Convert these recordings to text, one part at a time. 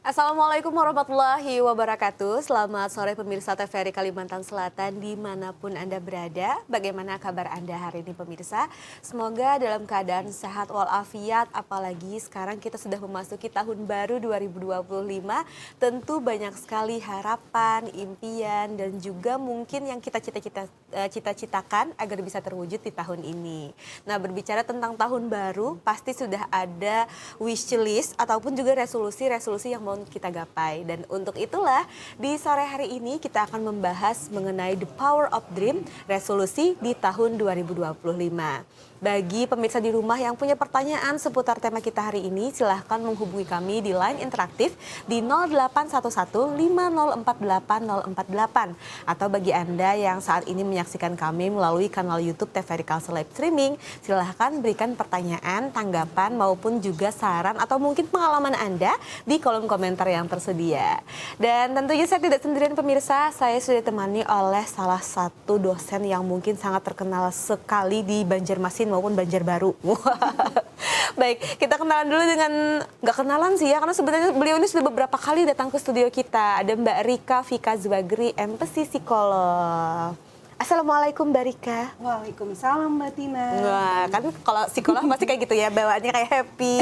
Assalamualaikum warahmatullahi wabarakatuh. Selamat sore pemirsa TVRI Kalimantan Selatan dimanapun Anda berada. Bagaimana kabar Anda hari ini pemirsa? Semoga dalam keadaan sehat walafiat, apalagi sekarang kita sudah memasuki tahun baru 2025. Tentu banyak sekali harapan, impian, dan juga mungkin yang kita cita-citakan agar bisa terwujud di tahun ini. Nah, berbicara tentang tahun baru, pasti sudah ada wish list ataupun juga resolusi-resolusi yang mau kita gapai. Dan untuk itulah di sore hari ini kita akan membahas mengenai the power of dream, resolusi di tahun 2025. Bagi pemirsa di rumah yang punya pertanyaan seputar tema kita hari ini, silahkan menghubungi kami di line interaktif di 0811-5048-048. Atau bagi Anda yang saat ini menyaksikan kami melalui kanal YouTube TVRI Kalsel Live Streaming, silahkan berikan pertanyaan, tanggapan, maupun juga saran atau mungkin pengalaman Anda di kolom komentar yang tersedia. Dan tentunya saya tidak sendirian pemirsa, saya sudah ditemani oleh salah satu dosen yang mungkin sangat terkenal sekali di Banjarmasin maupun Banjarbaru. Baik, kita kenalan dulu dengan, nggak kenalan sih ya, karena sebenarnya beliau ini sudah beberapa kali datang ke studio kita. Ada Mbak Rika Vika Zwagri, MPSI Psikolog. Assalamualaikum Mbak Rika. Waalaikumsalam Mbak Tina. Wah, kan kalau psikolog pasti kayak gitu ya, bawaannya kayak happy,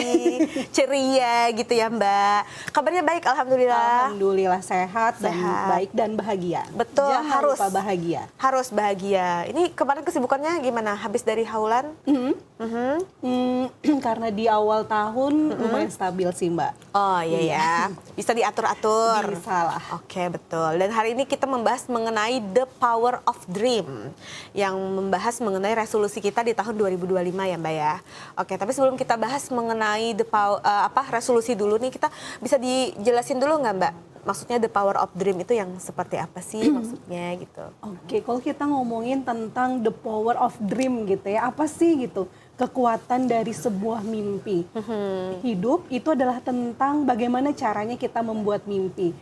ceria gitu ya Mbak. Kabarnya baik, alhamdulillah. Alhamdulillah sehat dan baik dan bahagia. Betul, Jangan harus lupa bahagia. Harus bahagia. Ini kemarin kesibukannya gimana? Habis dari haulan? Karena di awal tahun lumayan stabil sih Mbak. Oh iya ya, bisa diatur-atur. Bisa lah. Oke, betul. Dan hari ini kita membahas mengenai the power of dream, yang membahas mengenai resolusi kita di tahun 2025 ya Mbak ya. Oke, tapi sebelum kita bahas mengenai the power, resolusi dulu nih, kita bisa dijelasin dulu nggak Mbak? Maksudnya the power of dream itu yang seperti apa sih maksudnya gitu? Oke, kalau kita ngomongin tentang the power of dream gitu ya, apa sih gitu? Kekuatan dari sebuah mimpi. Hidup itu adalah tentang bagaimana caranya kita membuat mimpi.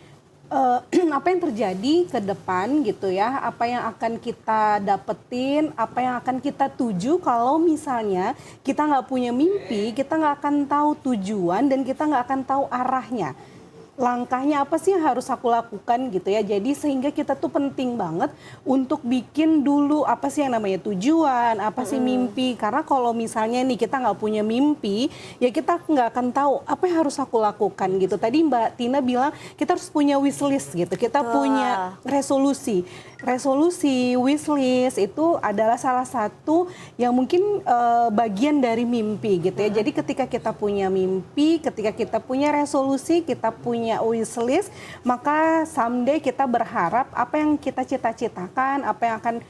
Apa yang terjadi ke depan gitu ya, apa yang akan kita dapetin, apa yang akan kita tuju. Kalau misalnya kita nggak punya mimpi, kita nggak akan tahu tujuan dan kita nggak akan tahu arahnya. Langkahnya apa sih yang harus aku lakukan gitu ya. Jadi sehingga kita tuh penting banget untuk bikin dulu apa sih yang namanya tujuan, apa sih mimpi. Karena kalau misalnya nih kita nggak punya mimpi, ya kita nggak akan tahu apa yang harus aku lakukan gitu. Tadi Mbak Tina bilang kita harus punya wishlist gitu, kita punya resolusi. Resolusi, wishlist itu adalah salah satu yang mungkin bagian dari mimpi gitu ya. Jadi ketika kita punya mimpi, ketika kita punya resolusi, kita punya wishlist, maka someday kita berharap apa yang kita cita-citakan, apa yang akan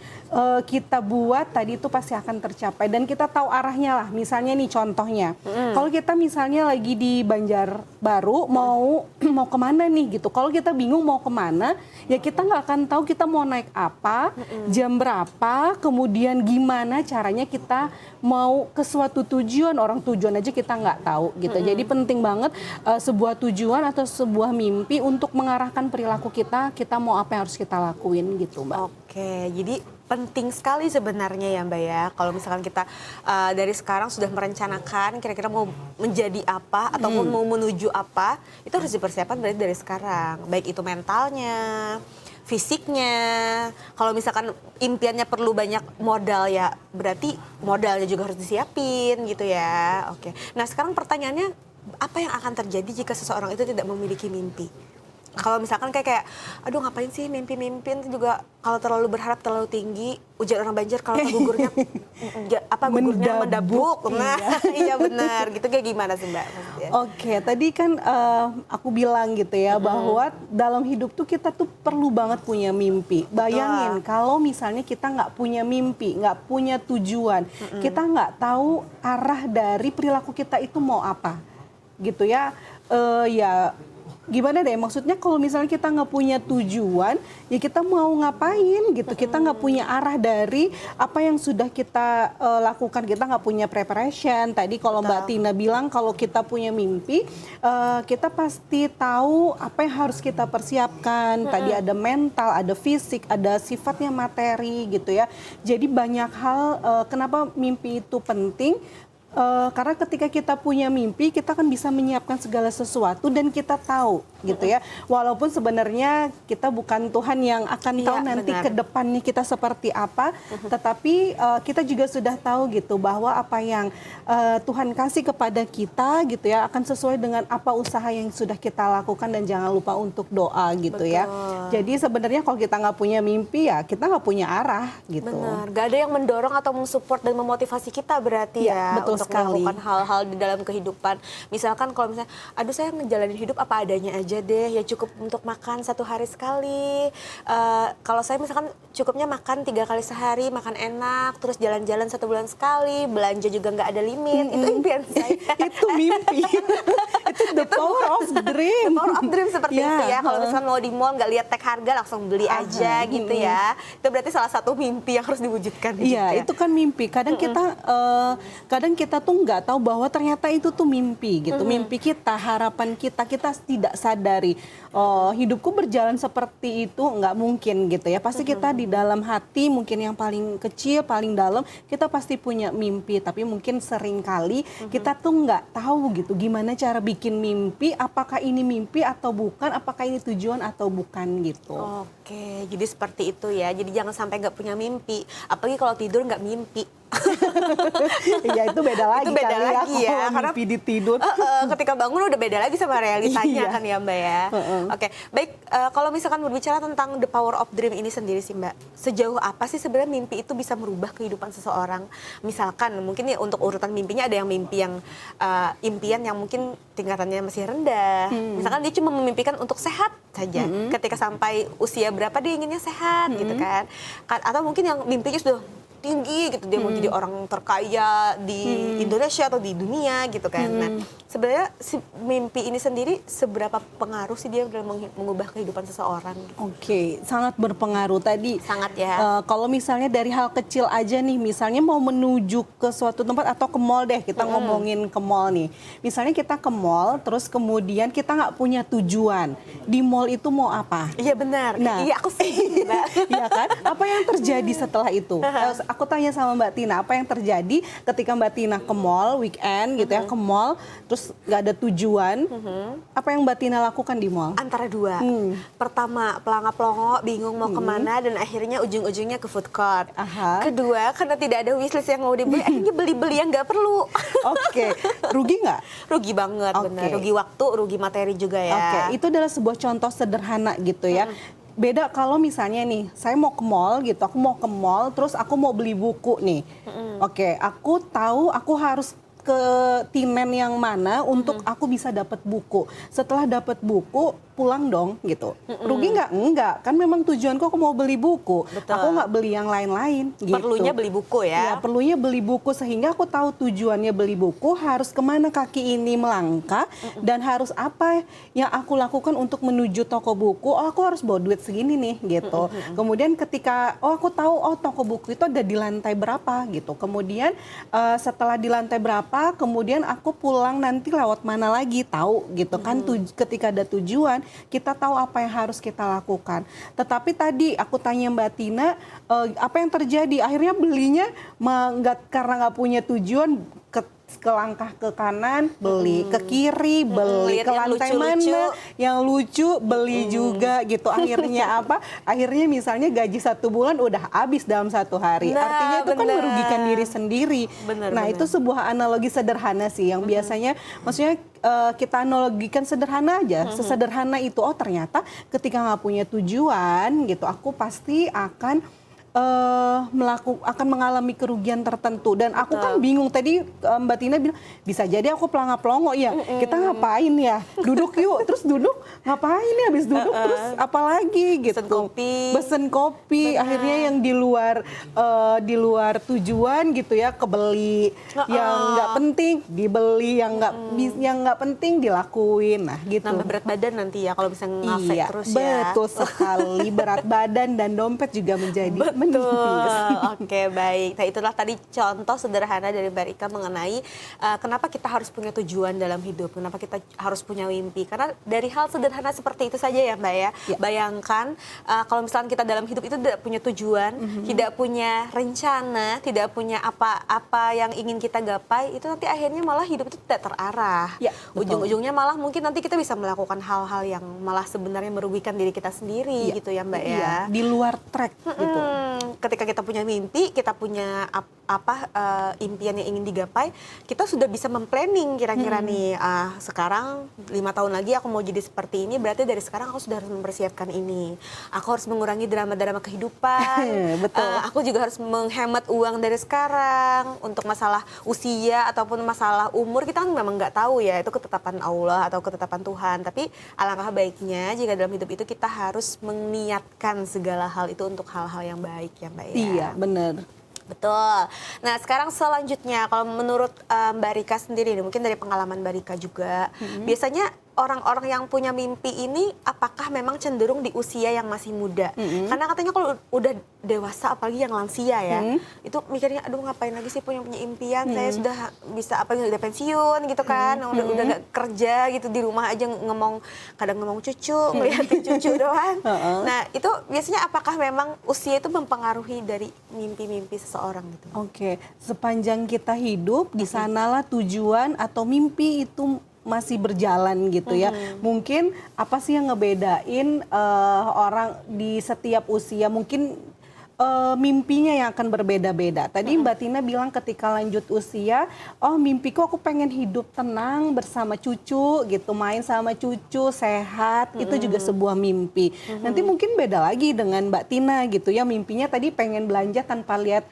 kita buat tadi itu pasti akan tercapai. Dan kita tahu arahnya lah. Misalnya nih contohnya, kalau kita misalnya lagi di Banjarbaru mau kemana nih gitu. Kalau kita bingung mau kemana, ya kita nggak akan tahu kita mau naik apa, jam berapa, kemudian gimana caranya kita mau ke suatu tujuan. Orang tujuan aja kita nggak tahu gitu. Jadi penting banget sebuah tujuan atau sebuah mimpi untuk mengarahkan perilaku kita mau apa yang harus kita lakuin gitu Mbak. Oke, jadi penting sekali sebenarnya ya Mbak ya, kalau misalkan kita dari sekarang sudah merencanakan kira-kira mau menjadi apa atau mau menuju apa, itu harus dipersiapkan dari sekarang, baik itu mentalnya, fisiknya. Kalau misalkan impiannya perlu banyak modal ya, berarti modalnya juga harus disiapin gitu ya. Oke, nah sekarang pertanyaannya, apa yang akan terjadi jika seseorang itu tidak memiliki mimpi? Kalau misalkan kayak aduh ngapain sih mimpi-mimpi, itu juga kalau terlalu berharap terlalu tinggi, ujar orang Banjar kalau gugurnya gugurnya mendabuk. Nah, iya benar. Gitu kayak gimana sih Mbak maksudnya? Oke, tadi kan aku bilang gitu ya bahwa dalam hidup tuh kita tuh perlu banget punya mimpi. Bayangin kalau misalnya kita nggak punya mimpi, nggak punya tujuan, kita nggak tahu arah dari perilaku kita itu mau apa, gitu ya. Ya gimana deh, maksudnya kalau misalnya kita nggak punya tujuan, ya kita mau ngapain gitu, kita nggak punya arah dari apa yang sudah kita lakukan, kita nggak punya preparation. Tadi kalau Mbak Tina bilang kalau kita punya mimpi, kita pasti tahu apa yang harus kita persiapkan. Tadi ada mental, ada fisik, ada sifatnya materi gitu ya. Jadi banyak hal kenapa mimpi itu penting. Karena ketika kita punya mimpi, kita kan bisa menyiapkan segala sesuatu dan kita tahu gitu ya. Walaupun sebenarnya kita bukan Tuhan yang akan tahu nanti ke depannya kita seperti apa, tetapi kita juga sudah tahu gitu bahwa apa yang Tuhan kasih kepada kita gitu ya akan sesuai dengan apa usaha yang sudah kita lakukan, dan jangan lupa untuk doa gitu ya. Jadi sebenarnya kalau kita nggak punya mimpi ya kita nggak punya arah gitu. Benar, gak ada yang mendorong atau mensupport dan memotivasi kita berarti ya, betul untuk sekali. melakukan hal-hal di dalam kehidupan. Misalkan kalau misalnya, aduh saya ngejalanin hidup apa adanya aja deh, ya cukup untuk makan 1 hari sekali. Kalau saya misalkan cukupnya makan 3 kali sehari, makan enak, terus jalan-jalan 1 bulan sekali, belanja juga nggak ada limit, itu impian saya. Itu mimpi. Itu the power of dream. The power of dream seperti itu ya. Kalau misalkan mau di mall nggak lihat tag harga langsung beli aja gitu ya. Itu berarti salah satu mimpi yang harus diwujudkan. Iya, itu kan mimpi. Kadang kita tuh nggak tahu bahwa ternyata itu tuh mimpi gitu. Mimpi kita, harapan kita tidak sadari. Oh, hidupku berjalan seperti itu nggak mungkin gitu ya. Pasti kita di dalam hati mungkin yang paling kecil, paling dalam, kita pasti punya mimpi. Tapi mungkin sering kali kita tuh nggak tahu gitu gimana cara bikin mimpi. Apakah ini mimpi atau bukan? Apakah ini tujuan atau bukan gitu. Oke, jadi seperti itu ya. Jadi jangan sampai nggak punya mimpi. Apalagi kalau tidur nggak mimpi. Iya, itu beda lagi. Itu beda lagi ya. Karena mimpi di tidur. Ketika bangun udah beda lagi sama realitanya kan ya Mbak ya. Oke, baik. Kalau misalkan berbicara tentang the power of dream ini sendiri sih Mbak, sejauh apa sih sebenarnya mimpi itu bisa merubah kehidupan seseorang? Misalkan mungkin ya untuk urutan mimpinya ada yang mimpi yang impian yang mungkin tingkatannya masih rendah. Misalkan dia cuma memimpikan untuk sehat saja. Ketika sampai usia berapa dia inginnya sehat gitu kan. Atau mungkin yang mimpinya sudah tinggi gitu, dia mau jadi orang terkaya di Indonesia atau di dunia gitu kan. Nah, sebenarnya si mimpi ini sendiri seberapa pengaruh sih dia dalam mengubah kehidupan seseorang? Oke, sangat berpengaruh tadi. Sangat ya. Kalau misalnya dari hal kecil aja nih, misalnya mau menuju ke suatu tempat atau ke mall deh, kita ngomongin ke mall nih. Misalnya kita ke mall, terus kemudian kita nggak punya tujuan. Di mall itu mau apa? Iya benar. Nah, iya aku sih. Iya kan? Apa yang terjadi setelah itu? Aku tanya sama Mbak Tina, apa yang terjadi ketika Mbak Tina ke mall weekend gitu ya, ke mall terus nggak ada tujuan, apa yang Mbak Tina lakukan di mall? Antara dua. Pertama, pelangap-pelongo, bingung mau kemana, dan akhirnya ujung-ujungnya ke food court. Kedua, karena tidak ada wishlist yang mau dibeli, akhirnya beli-beli yang nggak perlu. Oke, rugi nggak? Rugi banget, benar. Rugi waktu, rugi materi juga ya. Oke, itu adalah sebuah contoh sederhana gitu ya. Beda kalau misalnya nih, saya mau ke mall gitu, aku mau ke mall, terus aku mau beli buku nih. Oke, aku tahu aku harus ke Timen yang mana untuk aku bisa dapat buku. Setelah dapat buku, pulang dong gitu. Rugi nggak? Enggak. Kan memang tujuanku aku mau beli buku. Betul. Aku nggak beli yang lain-lain gitu. Perlunya beli buku ya? Ya, perlunya beli buku sehingga aku tahu tujuannya beli buku, harus kemana kaki ini melangkah, dan harus apa yang aku lakukan untuk menuju toko buku. Oh, aku harus bawa duit segini nih gitu. Kemudian ketika, aku tahu, toko buku itu ada di lantai berapa gitu. Kemudian setelah di lantai berapa, kemudian aku pulang nanti lewat mana lagi, tahu gitu kan. Ketika ada tujuan, kita tahu apa yang harus kita lakukan. Tetapi tadi aku tanya Mbak Tina, apa yang terjadi? Akhirnya belinya karena nggak punya tujuan, ke langkah ke kanan beli, ke kiri beli, ke lantai mana yang lucu beli juga gitu. Akhirnya apa? Akhirnya misalnya gaji 1 bulan udah habis dalam 1 hari. Artinya itu kan merugikan diri sendiri. Itu sebuah analogi sederhana sih yang biasanya, maksudnya kita analogikan sederhana aja, sesederhana itu. Oh, ternyata ketika nggak punya tujuan gitu, aku pasti akan akan mengalami kerugian tertentu. Dan aku kan bingung tadi, Mbak Tina bilang bisa jadi aku pelangap-pelongo ya. Kita ngapain ya? Duduk yuk, terus duduk ngapain ya? Habis duduk terus apalagi gitu. Pesen kopi. Akhirnya yang di luar tujuan gitu ya, kebeli. Yang nggak penting dibeli, yang nggak penting dilakuin. Nah gitu. Nambah berat badan nanti ya kalau bisa ngafek terus ya. Betul sekali. Berat badan dan dompet juga menjadi Betul, oke baik. Nah itulah tadi contoh sederhana dari Mbak Rika mengenai kenapa kita harus punya tujuan dalam hidup, kenapa kita harus punya mimpi. Karena dari hal sederhana seperti itu saja ya Mbak ya. Bayangkan kalau misalnya kita dalam hidup itu tidak punya tujuan, tidak punya rencana, tidak punya apa-apa yang ingin kita gapai, itu nanti akhirnya malah hidup itu tidak terarah. Ya, Ujung-ujungnya malah mungkin nanti kita bisa melakukan hal-hal yang malah sebenarnya merugikan diri kita sendiri gitu ya Mbak ya. Iya, di luar track gitu. Ketika kita punya mimpi, kita punya impian yang ingin digapai, kita sudah bisa memplanning kira-kira nih, sekarang 5 tahun lagi aku mau jadi seperti ini, berarti dari sekarang aku sudah harus mempersiapkan ini. Aku harus mengurangi drama-drama kehidupan. Betul. Aku juga harus menghemat uang dari sekarang. Untuk masalah usia ataupun masalah umur, kita kan memang nggak tahu ya, itu ketetapan Allah atau ketetapan Tuhan. Tapi alangkah baiknya jika dalam hidup itu kita harus meniatkan segala hal itu untuk hal-hal yang baik ya Mbak ya. Iya, benar. Betul. Nah sekarang selanjutnya kalau menurut Mbak Rika sendiri, mungkin dari pengalaman Mbak Rika juga, biasanya orang-orang yang punya mimpi ini apakah memang cenderung di usia yang masih muda? Karena katanya kalau udah dewasa, apalagi yang lansia ya, itu mikirnya aduh ngapain lagi sih punya impian, saya sudah bisa udah pensiun gitu kan, udah gak kerja gitu, di rumah aja kadang ngomong cucu, ngeliatin cucu doang. Nah itu biasanya apakah memang usia itu mempengaruhi dari mimpi-mimpi seseorang gitu? Oke, sepanjang kita hidup di sanalah tujuan atau mimpi itu masih berjalan gitu ya. Mungkin apa sih yang ngebedain orang di setiap usia, mungkin mimpinya yang akan berbeda-beda. Tadi Mbak Tina bilang ketika lanjut usia, oh mimpiku aku pengen hidup tenang bersama cucu gitu, main sama cucu, sehat, itu juga sebuah mimpi. Nanti mungkin beda lagi dengan Mbak Tina gitu ya, mimpinya tadi pengen belanja tanpa lihat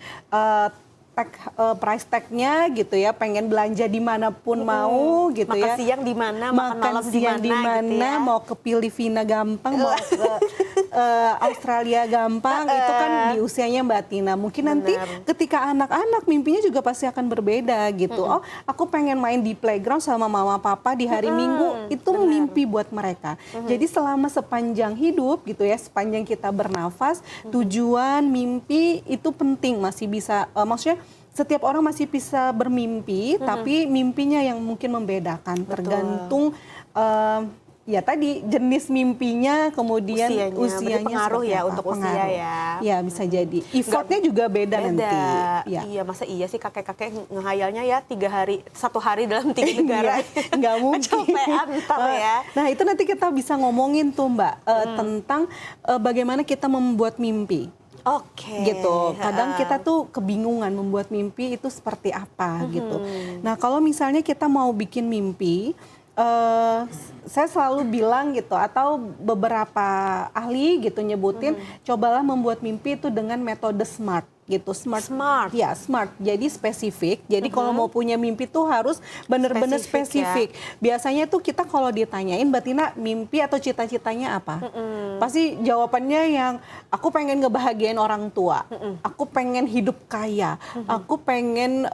price tag-nya gitu ya, pengen belanja dimanapun mau gitu makan ya. Siang di mana, makan malam siang di mana, gitu ya. mau ke Filipina gampang, mau ke Australia gampang, itu kan di usianya Mbak Tina. Mungkin nanti ketika anak-anak mimpinya juga pasti akan berbeda gitu. Oh, aku pengen main di playground sama mama papa di hari Minggu, itu mimpi buat mereka. Jadi selama sepanjang hidup gitu ya, sepanjang kita bernafas, tujuan, mimpi itu penting, masih bisa, maksudnya setiap orang masih bisa bermimpi, tapi mimpinya yang mungkin membedakan, tergantung ya tadi jenis mimpinya, kemudian usianya pengaruh ya apa, untuk pengaruh. usia ya. Ya bisa jadi. Effortnya juga beda nanti. Ya. Iya, masa iya sih kakek-kakek ngehayalnya ya 1 hari dalam 3 negara. Nggak mungkin. Kecapean ntar ya. Nah itu nanti kita bisa ngomongin tuh Mbak, tentang bagaimana kita membuat mimpi. Oke. Gitu. Kadang kita tuh kebingungan membuat mimpi itu seperti apa gitu. Nah kalau misalnya kita mau bikin mimpi, saya selalu bilang gitu, atau beberapa ahli gitu nyebutin, cobalah membuat mimpi itu dengan metode SMART gitu. SMART. Ya, SMART. Jadi spesifik. Jadi kalau mau punya mimpi tuh harus benar-benar spesifik. Ya. Biasanya tuh kita kalau ditanyain, Mbak Tina mimpi atau cita-citanya apa? Pasti jawabannya yang aku pengen ngebahagiain orang tua. Aku pengen hidup kaya. Aku pengen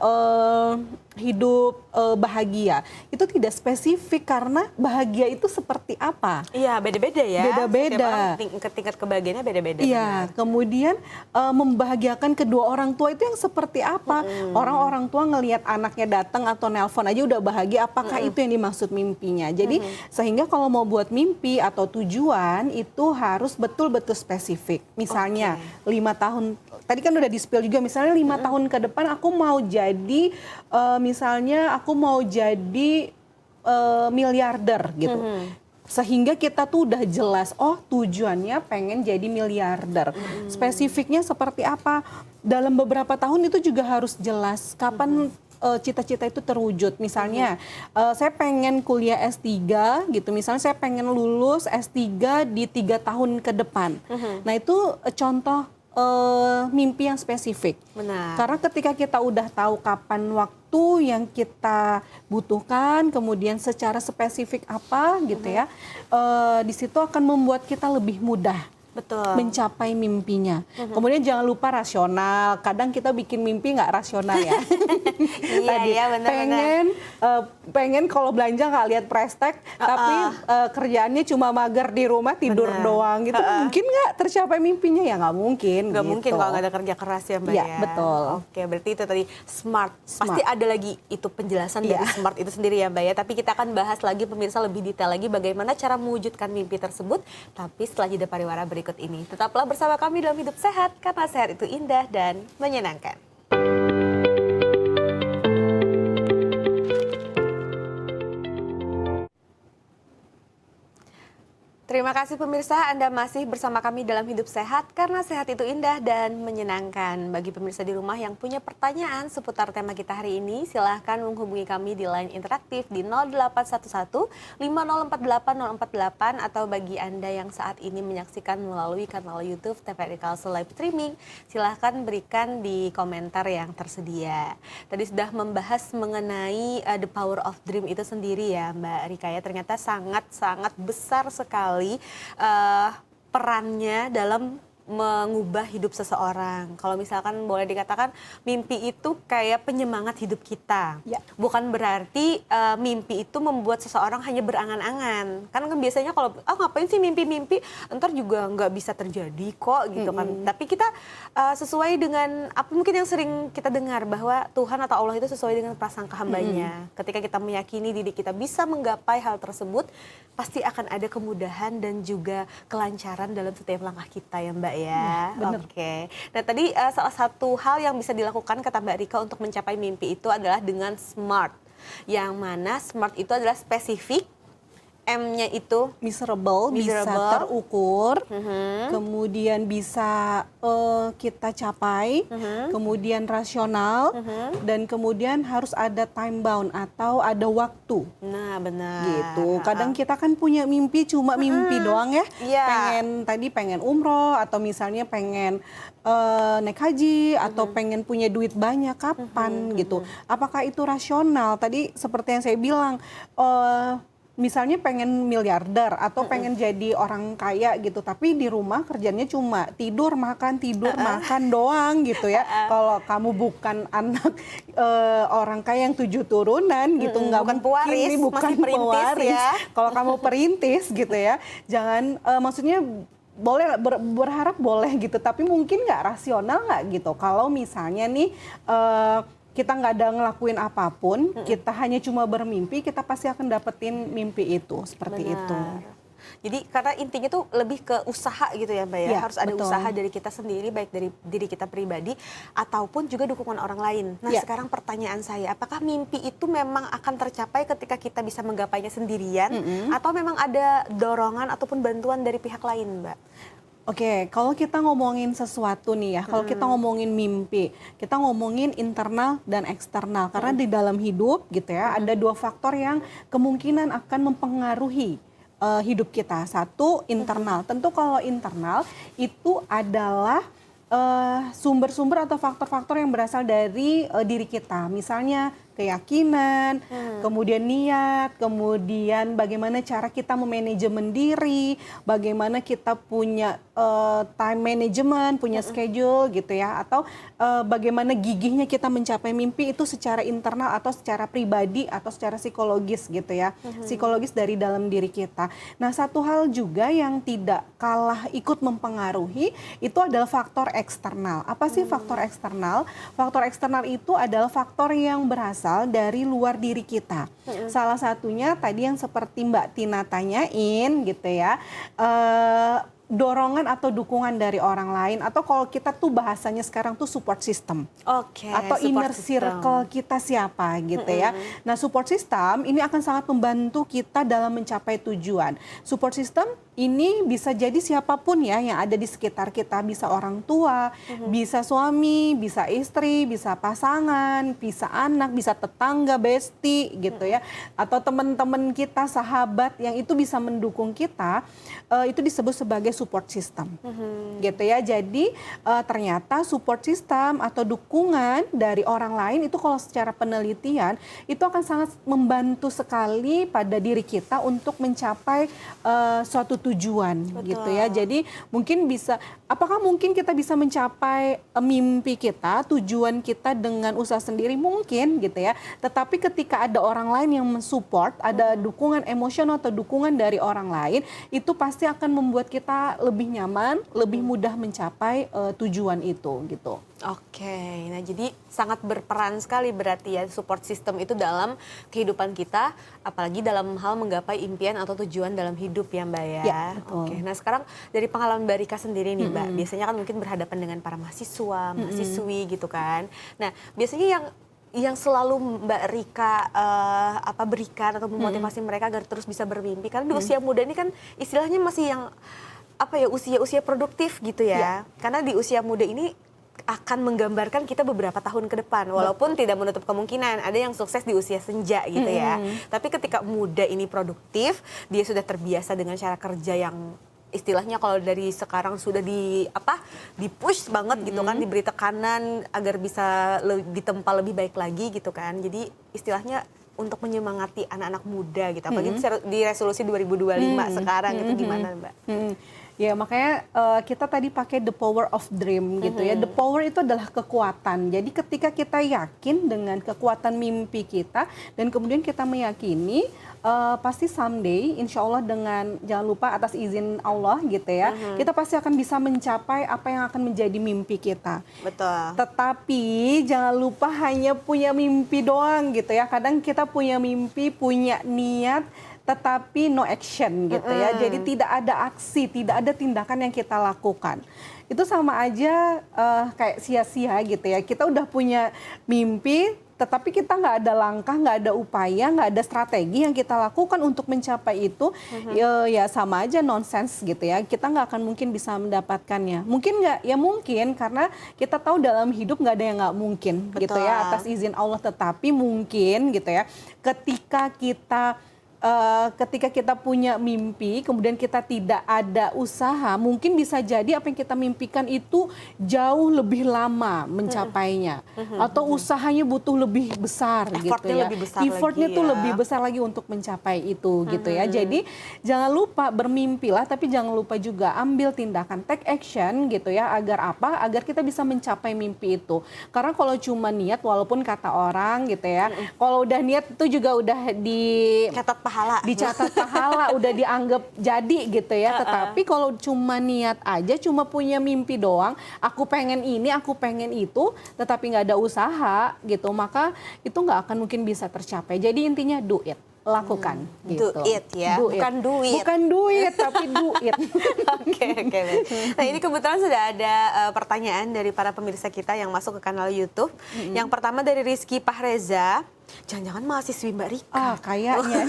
hidup bahagia. Itu tidak spesifik karena bahagia itu seperti apa? Iya, beda-beda ya. Beda-beda. Tingkat kebahagiaannya beda-beda. Iya, kemudian membahagiakan kedua orang tua itu yang seperti apa? Orang-orang tua ngelihat anaknya datang atau nelpon aja udah bahagia, apakah itu yang dimaksud mimpinya? Jadi sehingga kalau mau buat mimpi atau tujuan itu harus betul-betul spesifik. Misalnya 5 tahun, tadi kan udah di-spill juga, misalnya 5 tahun ke depan aku mau jadi, misalnya aku mau jadi miliarder gitu. Sehingga kita tuh udah jelas, oh tujuannya pengen jadi miliarder. Spesifiknya seperti apa? Dalam beberapa tahun itu juga harus jelas kapan cita-cita itu terwujud. Misalnya saya pengen kuliah S3 gitu, misalnya saya pengen lulus S3 di 3 tahun ke depan. Nah itu contoh mimpi yang spesifik. Benar. Karena ketika kita udah tahu kapan waktu yang kita butuhkan, kemudian secara spesifik apa gitu ya, di situ akan membuat kita lebih mudah Betul. mencapai mimpinya. Kemudian jangan lupa rasional. Kadang kita bikin mimpi nggak rasional ya. Iya, benar-benar. Pengen kalau belanja nggak lihat price tag, tapi kerjaannya cuma mager di rumah tidur doang gitu. Mungkin nggak tercapai mimpinya? Ya nggak mungkin. Nggak gitu. mungkin kalau nggak ada kerja keras ya Mbak Ya, ya. betul. Oke, berarti itu tadi smart. Pasti ada lagi itu penjelasan dari smart itu sendiri ya Mbak ya. Tapi kita akan bahas lagi pemirsa lebih detail lagi bagaimana cara mewujudkan mimpi tersebut. Tapi setelah jeda pariwara berikut ini. Tetaplah bersama kami dalam Hidup Sehat karena sehat itu indah dan menyenangkan. Terima kasih pemirsa, Anda masih bersama kami dalam Hidup Sehat karena sehat itu indah dan menyenangkan. Bagi pemirsa di rumah yang punya pertanyaan seputar tema kita hari ini, silahkan menghubungi kami di line interaktif di 0811 5048 048 atau bagi Anda yang saat ini menyaksikan melalui kanal YouTube TVRI Kalsel Live Streaming, silahkan berikan di komentar yang tersedia. Tadi sudah membahas mengenai the power of dream itu sendiri ya Mbak Rika ya, ternyata sangat-sangat besar sekali perannya dalam mengubah hidup seseorang. Kalau misalkan boleh dikatakan mimpi itu kayak penyemangat hidup kita. Ya. Bukan berarti mimpi itu membuat seseorang hanya berangan-angan. Kan biasanya kalau ngapain sih mimpi-mimpi, entar juga nggak bisa terjadi kok gitu kan. Tapi kita sesuai dengan apa mungkin yang sering kita dengar bahwa Tuhan atau Allah itu sesuai dengan prasangka hambanya. Ketika kita meyakini diri kita bisa menggapai hal tersebut, pasti akan ada kemudahan dan juga kelancaran dalam setiap langkah kita ya Mbak ya. Oke. Nah tadi salah satu hal yang bisa dilakukan kata Mbak Rika untuk mencapai mimpi itu adalah dengan SMART. Yang mana SMART itu adalah spesifik, M-nya itu Measurable, bisa terukur, kemudian bisa kita capai, kemudian rasional, dan kemudian harus ada time bound atau ada waktu. Nah benar. Gitu. Kadang kita kan punya mimpi cuma mimpi doang ya. Iya. Pengen umroh atau misalnya pengen naik haji atau pengen punya duit banyak kapan gitu. Apakah itu rasional? Tadi seperti yang saya bilang. Misalnya pengen miliarder atau pengen jadi orang kaya gitu, tapi di rumah kerjanya cuma tidur makan doang gitu ya. Kalau kamu bukan anak orang kaya yang 7 turunan gitu, nggak bukan mungkin pewaris, ini bukan masih perintis pewaris. ya. Kalau kamu perintis gitu ya, jangan maksudnya boleh berharap boleh gitu, tapi mungkin nggak rasional nggak gitu. Kalau misalnya nih kita nggak ada ngelakuin apapun, kita hanya cuma bermimpi, kita pasti akan dapetin mimpi itu, seperti itu. Jadi karena intinya tuh lebih ke usaha gitu ya Mbak ya, harus ada usaha dari kita sendiri, baik dari diri kita pribadi ataupun juga dukungan orang lain. Nah sekarang pertanyaan saya, apakah mimpi itu memang akan tercapai ketika kita bisa menggapainya sendirian atau memang ada dorongan ataupun bantuan dari pihak lain Mbak? Oke, kalau kita ngomongin sesuatu nih ya, kalau kita ngomongin mimpi, kita ngomongin internal dan eksternal. Karena di dalam hidup gitu ya, ada 2 faktor yang kemungkinan akan mempengaruhi hidup kita. Satu, internal. Tentu kalau internal itu adalah sumber-sumber atau faktor-faktor yang berasal dari diri kita. Misalnya keyakinan, kemudian niat, kemudian bagaimana cara kita memanajemen diri, bagaimana kita punya time management, punya schedule gitu ya, atau bagaimana gigihnya kita mencapai mimpi itu secara internal atau secara pribadi atau secara psikologis gitu ya, psikologis dari dalam diri kita. Nah satu hal juga yang tidak kalah ikut mempengaruhi itu adalah faktor eksternal. Apa sih faktor eksternal? Faktor eksternal itu adalah faktor yang berasal dari luar diri kita. Salah satunya tadi yang seperti Mbak Tina tanyain gitu ya, dorongan atau dukungan dari orang lain, atau kalau kita tuh bahasanya sekarang tuh support system. Oke, atau inner circle kita siapa gitu ya. Nah support system ini akan sangat membantu kita dalam mencapai tujuan. Support system ini bisa jadi siapapun ya yang ada di sekitar kita, bisa orang tua, bisa suami, bisa istri, bisa pasangan, bisa anak, bisa tetangga, bestie gitu ya, atau teman-teman kita, sahabat yang itu bisa mendukung kita, itu disebut sebagai support system, gitu ya. Jadi ternyata support system atau dukungan dari orang lain itu kalau secara penelitian itu akan sangat membantu sekali pada diri kita untuk mencapai suatu tujuan Betul. gitu ya. Jadi mungkin apakah mungkin kita bisa mencapai mimpi kita, tujuan kita dengan usaha sendiri? Mungkin gitu ya. Tetapi ketika ada orang lain yang mensupport, ada dukungan emosional atau dukungan dari orang lain, itu pasti akan membuat kita lebih nyaman, lebih mudah mencapai tujuan itu gitu. Oke, nah jadi sangat berperan sekali berarti ya support system itu dalam kehidupan kita, apalagi dalam hal menggapai impian atau tujuan dalam hidup ya Mbak ya. Ya, betul. Oke, nah sekarang dari pengalaman Mbak Rika sendiri nih Mbak, biasanya kan mungkin berhadapan dengan para mahasiswa, mahasiswi gitu kan. Nah biasanya yang selalu Mbak Rika berikan atau memotivasi mereka agar terus bisa bermimpi, karena di usia muda ini kan istilahnya masih yang usia-usia produktif gitu ya. Karena di usia muda ini akan menggambarkan kita beberapa tahun ke depan, walaupun tidak menutup kemungkinan ada yang sukses di usia senja gitu ya. Tapi ketika muda ini produktif, dia sudah terbiasa dengan cara kerja yang istilahnya kalau dari sekarang sudah di push banget gitu kan, diberi tekanan agar bisa ditempa lebih baik lagi gitu kan. Jadi istilahnya untuk menyemangati anak-anak muda gitu, apalagi di resolusi 2025 sekarang itu gimana Mbak? Ya makanya kita tadi pakai the power of dream gitu ya. The power itu adalah kekuatan. Jadi ketika kita yakin dengan kekuatan mimpi kita dan kemudian kita meyakini pasti someday insya Allah dengan jangan lupa atas izin Allah gitu ya, kita pasti akan bisa mencapai apa yang akan menjadi mimpi kita. Betul. Tetapi jangan lupa hanya punya mimpi doang gitu ya. Kadang kita punya mimpi, punya niat, tetapi no action gitu ya. Jadi tidak ada aksi, tidak ada tindakan yang kita lakukan. Itu sama aja kayak sia-sia gitu ya. Kita udah punya mimpi, tetapi kita nggak ada langkah, nggak ada upaya, nggak ada strategi yang kita lakukan untuk mencapai itu, ya sama aja nonsense gitu ya. Kita nggak akan mungkin bisa mendapatkannya. Mungkin nggak? Ya mungkin, karena kita tahu dalam hidup nggak ada yang nggak mungkin. Betul. Gitu ya, atas izin Allah. Tetapi mungkin gitu ya, ketika kita punya mimpi, kemudian kita tidak ada usaha, mungkin bisa jadi apa yang kita mimpikan itu jauh lebih lama mencapainya, atau usahanya butuh lebih besar gitu ya. Effortnya tuh lebih besar lagi untuk mencapai itu gitu ya. Jadi jangan lupa bermimpilah, tapi jangan lupa juga ambil tindakan, take action gitu ya. Agar apa? Agar kita bisa mencapai mimpi itu. Karena kalau cuma niat, walaupun kata orang gitu ya, kalau udah niat itu juga udah dicatat pahala, udah dianggap jadi gitu ya. Tetapi kalau cuma niat aja, cuma punya mimpi doang, aku pengen ini, aku pengen itu, tetapi nggak ada usaha gitu, maka itu nggak akan mungkin bisa tercapai. Jadi intinya do it, lakukan gitu. Do it ya, bukan duit. Bukan duit, tapi do it. Oke. Nah ini kebetulan sudah ada pertanyaan dari para pemirsa kita yang masuk ke kanal YouTube. Yang pertama dari Rizky Pahreza. Jangan-jangan mahasiswi Mbak Rika. Kayaknya.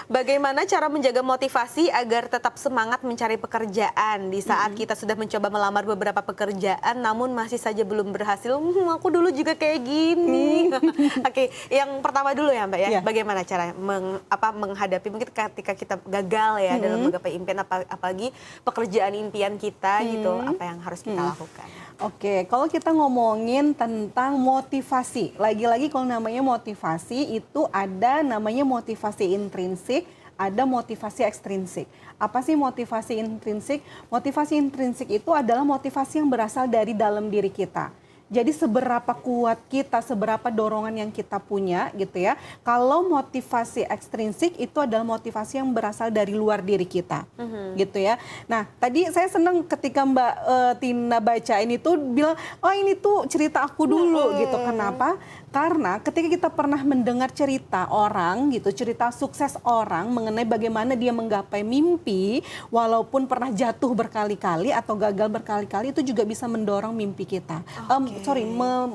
Bagaimana cara menjaga motivasi agar tetap semangat mencari pekerjaan di saat kita sudah mencoba melamar beberapa pekerjaan namun masih saja belum berhasil? Aku dulu juga kayak gini. Oke, yang pertama dulu ya Mbak ya. Bagaimana cara menghadapi mungkin ketika kita gagal ya dalam menggapai impian, apalagi pekerjaan impian kita gitu, apa yang harus kita lakukan? Oke, kalau kita ngomongin tentang motivasi, lagi-lagi kalau namanya motivasi itu ada namanya motivasi intrinsik, ada motivasi ekstrinsik. Apa sih motivasi intrinsik? Motivasi intrinsik itu adalah motivasi yang berasal dari dalam diri kita. Jadi seberapa kuat kita, seberapa dorongan yang kita punya gitu ya. Kalau motivasi ekstrinsik itu adalah motivasi yang berasal dari luar diri kita gitu ya. Nah tadi saya senang ketika Mbak Tina bacain itu bilang, oh ini tuh cerita aku dulu gitu. Kenapa? Karena ketika kita pernah mendengar cerita orang gitu, cerita sukses orang mengenai bagaimana dia menggapai mimpi, walaupun pernah jatuh berkali-kali atau gagal berkali-kali, itu juga bisa mendorong mimpi kita.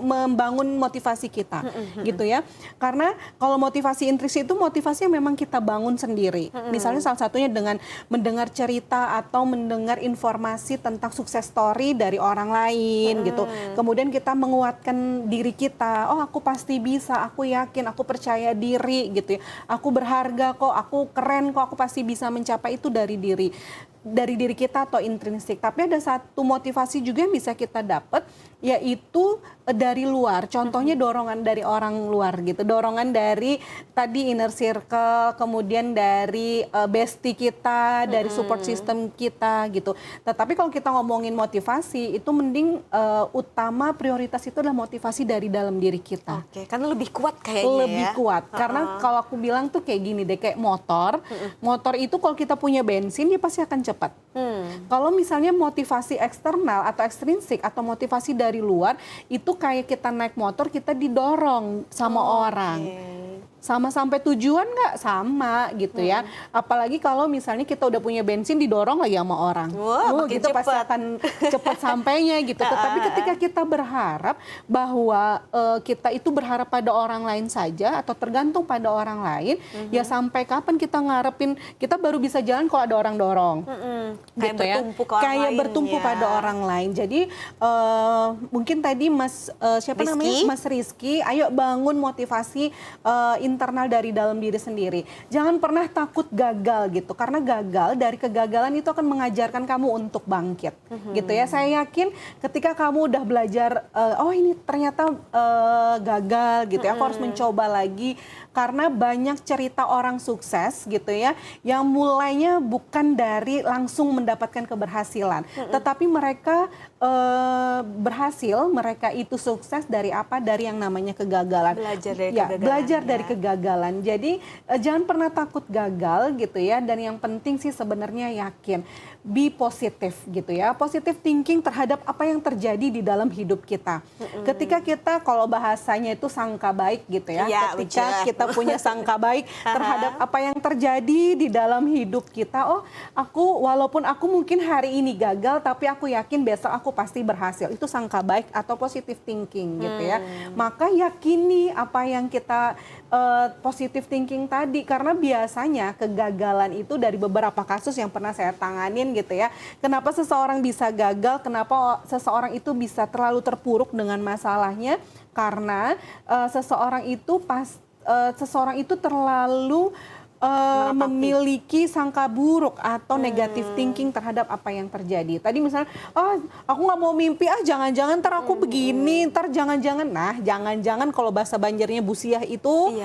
Membangun motivasi kita gitu ya. Karena kalau motivasi intrinsik itu motivasi yang memang kita bangun sendiri. Misalnya salah satunya dengan mendengar cerita atau mendengar informasi tentang sukses story dari orang lain gitu. Kemudian kita menguatkan diri kita, oh aku pasti bisa, aku yakin, aku percaya diri gitu ya. Aku berharga kok, aku keren kok, aku pasti bisa mencapai itu dari diri. dari diri kita atau intrinsik, tapi ada satu motivasi juga yang bisa kita dapat, yaitu dari luar. Contohnya dorongan dari orang luar gitu, dorongan dari tadi inner circle, kemudian dari bestie kita, dari support system kita gitu. Tetapi kalau kita ngomongin motivasi, itu mending utama prioritas itu adalah motivasi dari dalam diri kita. Oke, karena lebih kuat kayaknya Lebih ya. kuat, karena kalau aku bilang tuh kayak gini deh, kayak motor. Motor itu kalau kita punya bensin, dia pasti akan cepat. Kalau misalnya motivasi eksternal atau ekstrinsik atau motivasi dari luar, itu kayak kita naik motor, kita didorong sama orang. Sama sampai tujuan nggak? Sama gitu ya. Apalagi kalau misalnya kita udah punya bensin didorong lagi sama orang. Wah, makin gitu pasti cepat. akan cepat sampainya gitu. Tetapi ketika kita berharap bahwa kita itu berharap pada orang lain saja atau tergantung pada orang lain, ya sampai kapan kita ngarepin kita baru bisa jalan kalau ada orang dorong. Kayak Gitu ya. bertumpu ke orang Kayak lain bertumpu ya. pada orang lain. Jadi mungkin tadi Mas siapa Rizky? namanya? Mas Rizky, ayo bangun motivasi internal dari dalam diri sendiri. Jangan pernah takut gagal gitu, karena gagal, dari kegagalan itu akan mengajarkan kamu untuk bangkit gitu ya. Saya yakin ketika kamu udah belajar, oh ini ternyata gagal gitu ya, aku harus mencoba lagi, karena banyak cerita orang sukses gitu ya, yang mulainya bukan dari langsung mendapatkan keberhasilan, tetapi mereka berhasil, mereka itu sukses dari apa? Dari yang namanya kegagalan. Belajar dari Ya, kegagalan belajar ya. dari kegagalan. Jadi jangan pernah takut gagal gitu ya. Dan yang penting sih sebenarnya yakin, be positif gitu ya. Positive thinking terhadap apa yang terjadi di dalam hidup kita. Ketika kita, kalau bahasanya itu sangka baik gitu ya. Iya, Ketika betul. kita punya sangka baik terhadap apa yang terjadi di dalam hidup kita. Oh, walaupun aku mungkin hari ini gagal, tapi aku yakin besok aku pasti berhasil. Itu sangka baik atau positive thinking gitu ya. Maka yakini apa yang kita positive thinking tadi, karena biasanya kegagalan itu dari beberapa kasus yang pernah saya tanganin gitu ya. Kenapa seseorang bisa gagal, kenapa seseorang itu bisa terlalu terpuruk dengan masalahnya, karena seseorang itu terlalu memiliki sangka buruk atau negatif thinking terhadap apa yang terjadi. Tadi misalnya, aku nggak mau mimpi, jangan-jangan ntar aku begini, ntar jangan-jangan. Nah, jangan-jangan kalau bahasa Banjarnya busiah itu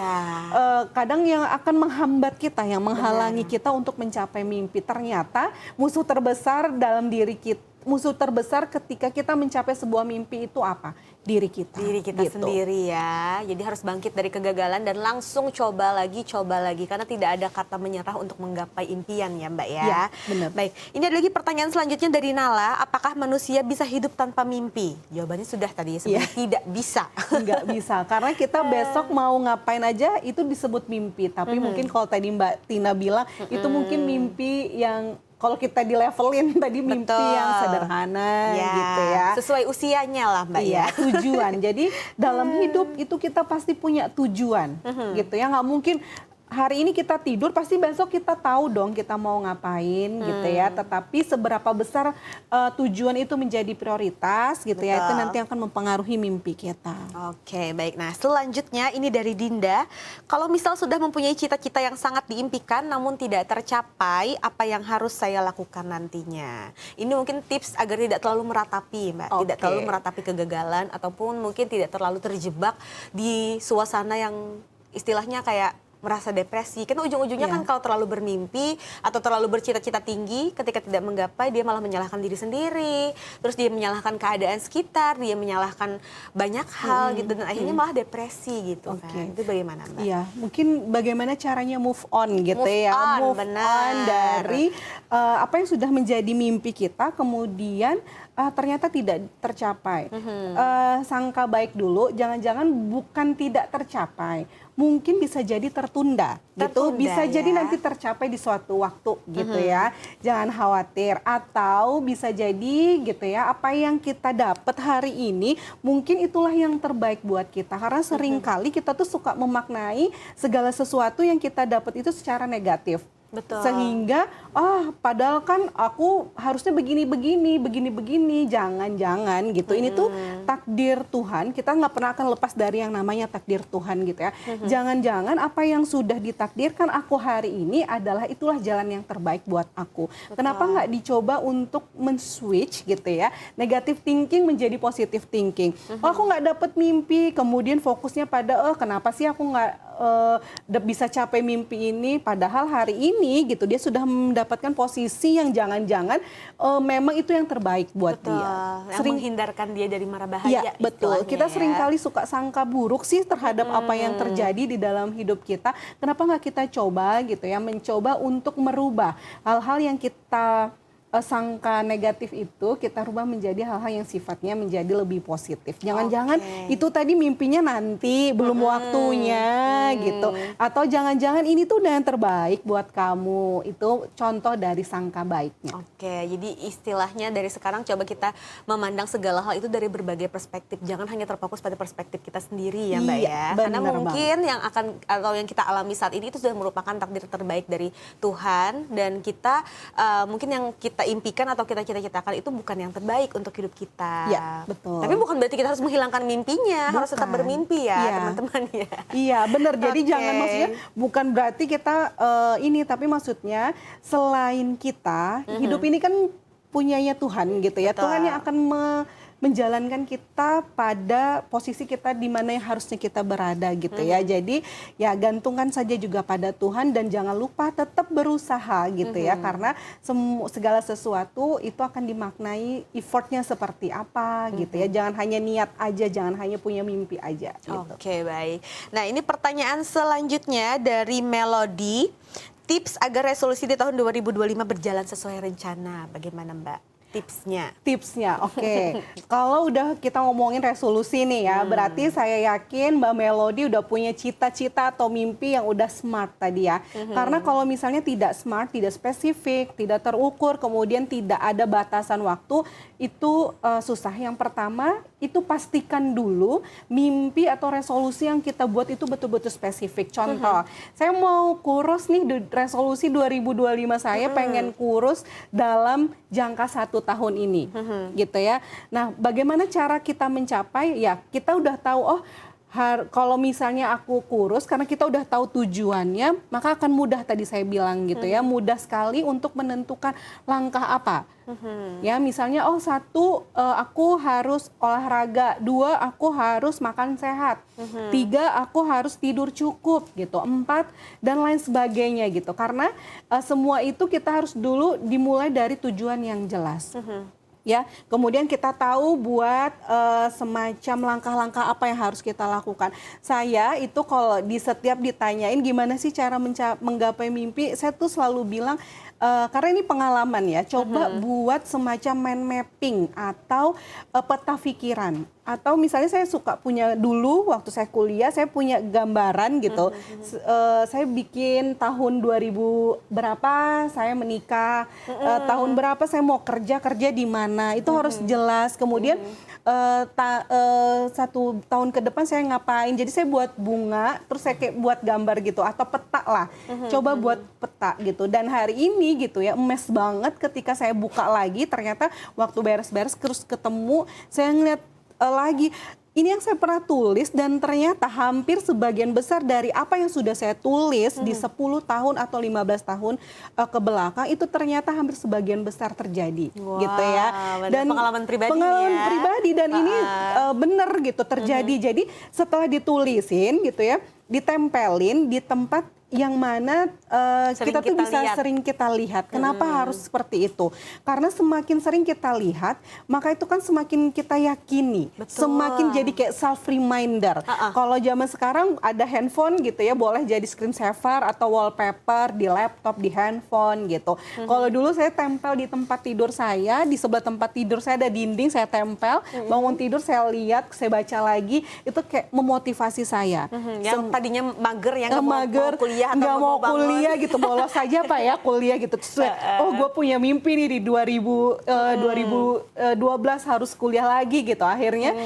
kadang yang akan menghambat kita, yang menghalangi kita untuk mencapai mimpi. Ternyata musuh terbesar dalam diri kita, musuh terbesar ketika kita mencapai sebuah mimpi itu apa? Diri kita. Diri kita gitu. sendiri ya. Jadi harus bangkit dari kegagalan dan langsung coba lagi. Karena tidak ada kata menyerah untuk menggapai impian ya Mbak ya. Ya, benar. Baik, ini ada lagi pertanyaan selanjutnya dari Nala. Apakah manusia bisa hidup tanpa mimpi? Jawabannya sudah tadi, sebenarnya tidak bisa. Nggak bisa, karena kita besok mau ngapain aja itu disebut mimpi. Tapi mungkin kalau tadi Mbak Tina bilang, itu mungkin mimpi yang kalau kita di levelin tadi mimpi Betul. yang sederhana gitu ya. Sesuai usianya lah Mbak Iya, ya. tujuan. Jadi dalam hidup itu kita pasti punya tujuan gitu ya. Nggak mungkin hari ini kita tidur, pasti besok kita tahu dong kita mau ngapain gitu ya. Tetapi seberapa besar tujuan itu menjadi prioritas gitu ya, itu nanti akan mempengaruhi mimpi kita. Oke, baik. Nah, selanjutnya ini dari Dinda. Kalau misal sudah mempunyai cita-cita yang sangat diimpikan namun tidak tercapai, apa yang harus saya lakukan nantinya? Ini mungkin tips agar tidak terlalu meratapi, Mbak. Tidak terlalu meratapi kegagalan ataupun mungkin tidak terlalu terjebak di suasana yang istilahnya kayak merasa depresi. Kan ujung-ujungnya kan kalau terlalu bermimpi atau terlalu bercita-cita tinggi, ketika tidak menggapai dia malah menyalahkan diri sendiri, terus dia menyalahkan keadaan sekitar, dia menyalahkan banyak hal gitu, dan akhirnya malah depresi gitu kan. Itu bagaimana Mbak? Iya, mungkin bagaimana caranya move on gitu Move on, on dari apa yang sudah menjadi mimpi kita, kemudian ternyata tidak tercapai. Sangka baik dulu, jangan-jangan bukan tidak tercapai, mungkin bisa jadi tertunda gitu, bisa jadi nanti tercapai di suatu waktu gitu ya. Jangan khawatir, atau bisa jadi gitu ya, apa yang kita dapat hari ini mungkin itulah yang terbaik buat kita, karena sering kali kita tuh suka memaknai segala sesuatu yang kita dapat itu secara negatif. Betul. Sehingga padahal kan aku harusnya begini, jangan gitu. Ini tuh takdir Tuhan, kita nggak pernah akan lepas dari yang namanya takdir Tuhan gitu ya. Jangan-jangan apa yang sudah ditakdirkan aku hari ini adalah itulah jalan yang terbaik buat aku. Betul. Kenapa nggak dicoba untuk men-switch gitu ya, negative thinking menjadi positive thinking. Kalau aku nggak dapet mimpi, kemudian fokusnya pada kenapa sih aku nggak bisa capai mimpi ini, padahal hari ini gitu dia sudah mendapatkan posisi yang jangan-jangan memang itu yang terbaik buat Betul. dia. Yang menghindarkan dia dari mara bahaya. Iya, betul. Kita ya. seringkali suka sangka buruk sih terhadap apa yang terjadi di dalam hidup kita. Kenapa nggak kita coba gitu ya, mencoba untuk merubah hal-hal yang kita sangka negatif itu, kita rubah menjadi hal-hal yang sifatnya menjadi lebih positif. Jangan-jangan itu tadi mimpinya nanti, belum waktunya gitu. Atau jangan-jangan ini tuh udah yang terbaik buat kamu. Itu contoh dari sangka baiknya. Oke, jadi istilahnya dari sekarang coba kita memandang segala hal itu dari berbagai perspektif. Jangan hanya terfokus pada perspektif kita sendiri ya Mbak ya. Karena mungkin yang akan atau yang kita alami saat ini itu sudah merupakan takdir terbaik dari Tuhan. Dan kita mungkin yang kita impikan atau kita cita-citakan itu bukan yang terbaik untuk hidup kita. Iya, betul. Tapi bukan berarti kita harus menghilangkan mimpinya, harus tetap bermimpi ya teman-teman ya. Iya, benar. Jadi jangan maksudnya bukan berarti kita tapi maksudnya selain kita, hidup ini kan punyanya Tuhan gitu ya. Betul. Tuhan yang akan menjalankan kita pada posisi kita di mana yang harusnya kita berada gitu ya. Jadi ya gantungkan saja juga pada Tuhan dan jangan lupa tetap berusaha gitu ya. Karena segala sesuatu itu akan dimaknai effortnya seperti apa gitu ya. Jangan hanya niat aja, jangan hanya punya mimpi aja gitu. Oke, baik. Nah, ini pertanyaan selanjutnya dari Melody. Tips agar resolusi di tahun 2025 berjalan sesuai rencana. Bagaimana Mbak? Tipsnya, oke. Kalau udah kita ngomongin resolusi nih ya, berarti saya yakin Mbak Melody udah punya cita-cita atau mimpi yang udah smart tadi ya. Karena kalau misalnya tidak smart, tidak spesifik, tidak terukur, kemudian tidak ada batasan waktu, itu susah. Yang pertama, itu pastikan dulu mimpi atau resolusi yang kita buat itu betul-betul spesifik. Contoh, saya mau kurus nih, resolusi 2025 saya pengen kurus dalam jangka 1 tahun ini, gitu ya. Nah, bagaimana cara kita mencapai? Ya, kita udah tahu, kalau misalnya aku kurus, karena kita udah tahu tujuannya, maka akan mudah tadi saya bilang gitu ya, mudah sekali untuk menentukan langkah apa. Ya, misalnya 1, aku harus olahraga, 2, aku harus makan sehat, 3, aku harus tidur cukup gitu, 4 dan lain sebagainya gitu. Karena semua itu kita harus dulu dimulai dari tujuan yang jelas. Ya, kemudian kita tahu buat semacam langkah-langkah apa yang harus kita lakukan. Saya itu kalau di setiap ditanyain gimana sih cara menggapai mimpi, saya tuh selalu bilang karena ini pengalaman ya, coba buat semacam mind mapping atau peta pikiran. Atau misalnya saya suka punya dulu waktu saya kuliah, saya punya gambaran gitu. Saya bikin tahun 2000 berapa saya menikah, tahun berapa saya mau kerja di mana, itu harus jelas. Kemudian 1 tahun ke depan saya ngapain. Jadi saya buat bunga, terus saya kayak buat gambar gitu atau peta lah. Coba buat peta gitu. Dan hari ini gitu ya, emes banget ketika saya buka lagi, ternyata waktu beres-beres terus ketemu, saya ngeliat lagi ini yang saya pernah tulis dan ternyata hampir sebagian besar dari apa yang sudah saya tulis di 10 tahun atau 15 tahun ke belakang itu ternyata hampir sebagian besar terjadi gitu ya. Dan pengalaman pribadi pribadi dan ini benar gitu terjadi. Jadi setelah ditulisin gitu ya, ditempelin di tempat yang mana kita tuh bisa sering kita lihat. Kenapa harus seperti itu? Karena semakin sering kita lihat, maka itu kan semakin kita yakini. Betul. Semakin jadi kayak self reminder. Kalau zaman sekarang ada handphone gitu ya, boleh jadi screensaver atau wallpaper di laptop, di handphone gitu. Kalau dulu saya tempel di tempat tidur saya, di sebelah tempat tidur saya ada dinding, saya tempel. Bangun tidur saya lihat, saya baca lagi, itu kayak memotivasi saya. Yang tadinya mager, yang mager, nggak mau kuliah gitu, bolos saja Pak ya kuliah gitu. Terus, gue punya mimpi nih di 2012 harus kuliah lagi gitu. Akhirnya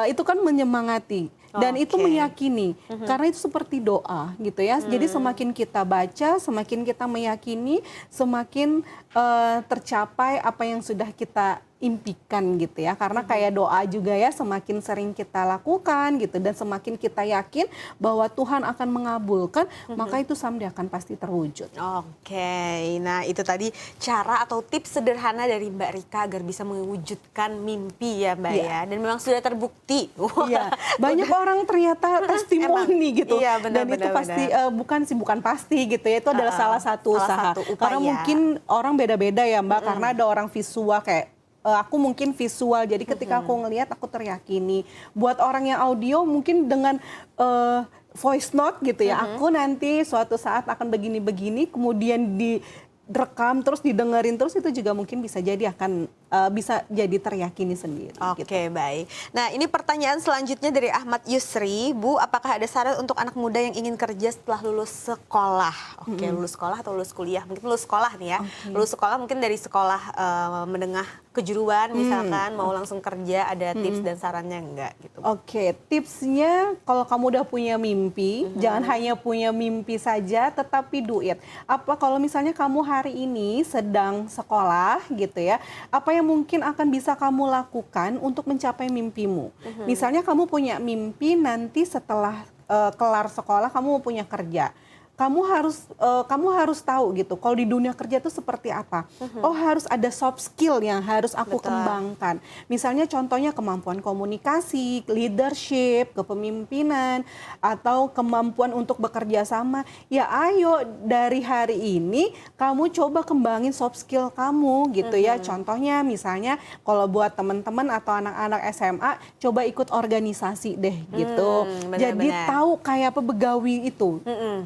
itu kan menyemangati. Dan itu Oke. meyakini, karena itu seperti doa gitu ya. Jadi semakin kita baca, semakin kita meyakini, semakin tercapai apa yang sudah kita impikan gitu ya. Karena kayak doa juga ya, semakin sering kita lakukan gitu dan semakin kita yakin bahwa Tuhan akan mengabulkan, maka itu someday akan pasti terwujud. Oke, nah itu tadi cara atau tips sederhana dari Mbak Rika agar bisa mewujudkan mimpi ya Mbak Iya. ya. Dan memang sudah terbukti. Iya, banyak orang ternyata testimoni gitu. Iya, benar, Dan itu benar, pasti bukan pasti gitu ya. Itu adalah salah satu salah usaha. satu Karena upaya. mungkin orang beda-beda ya Mbak. Karena ada orang visual kayak aku mungkin visual. Jadi ketika aku ngelihat aku teryakini. Buat orang yang audio mungkin dengan voice note gitu ya. Aku nanti suatu saat akan begini-begini kemudian direkam terus didengerin terus itu juga mungkin bisa jadi akan bisa jadi teryakini sendiri. Oke, Gitu. baik. Nah, ini pertanyaan selanjutnya dari Ahmad Yusri. Bu, apakah ada saran untuk anak muda yang ingin kerja setelah lulus sekolah? Oke, lulus sekolah atau lulus kuliah? Mungkin lulus sekolah nih ya. Lulus sekolah mungkin dari sekolah menengah kejuruan misalkan, mau langsung kerja, ada tips dan sarannya enggak gitu? Oke, tipsnya kalau kamu udah punya mimpi, jangan hanya punya mimpi saja, tetapi do it. Apa kalau misalnya kamu hari ini sedang sekolah gitu ya, apa yang mungkin akan bisa kamu lakukan untuk mencapai mimpimu? Misalnya kamu punya mimpi nanti setelah kelar sekolah kamu mau punya kerja. Kamu harus tahu gitu. Kalau di dunia kerja itu seperti apa? Oh, harus ada soft skill yang harus aku Betul. kembangkan. Misalnya contohnya kemampuan komunikasi, leadership, kepemimpinan, atau kemampuan untuk bekerja sama. Ya ayo dari hari ini kamu coba kembangin soft skill kamu gitu ya. Contohnya misalnya kalau buat teman-teman atau anak-anak SMA coba ikut organisasi deh gitu. Jadi benar-benar. tahu kayak apa begawi itu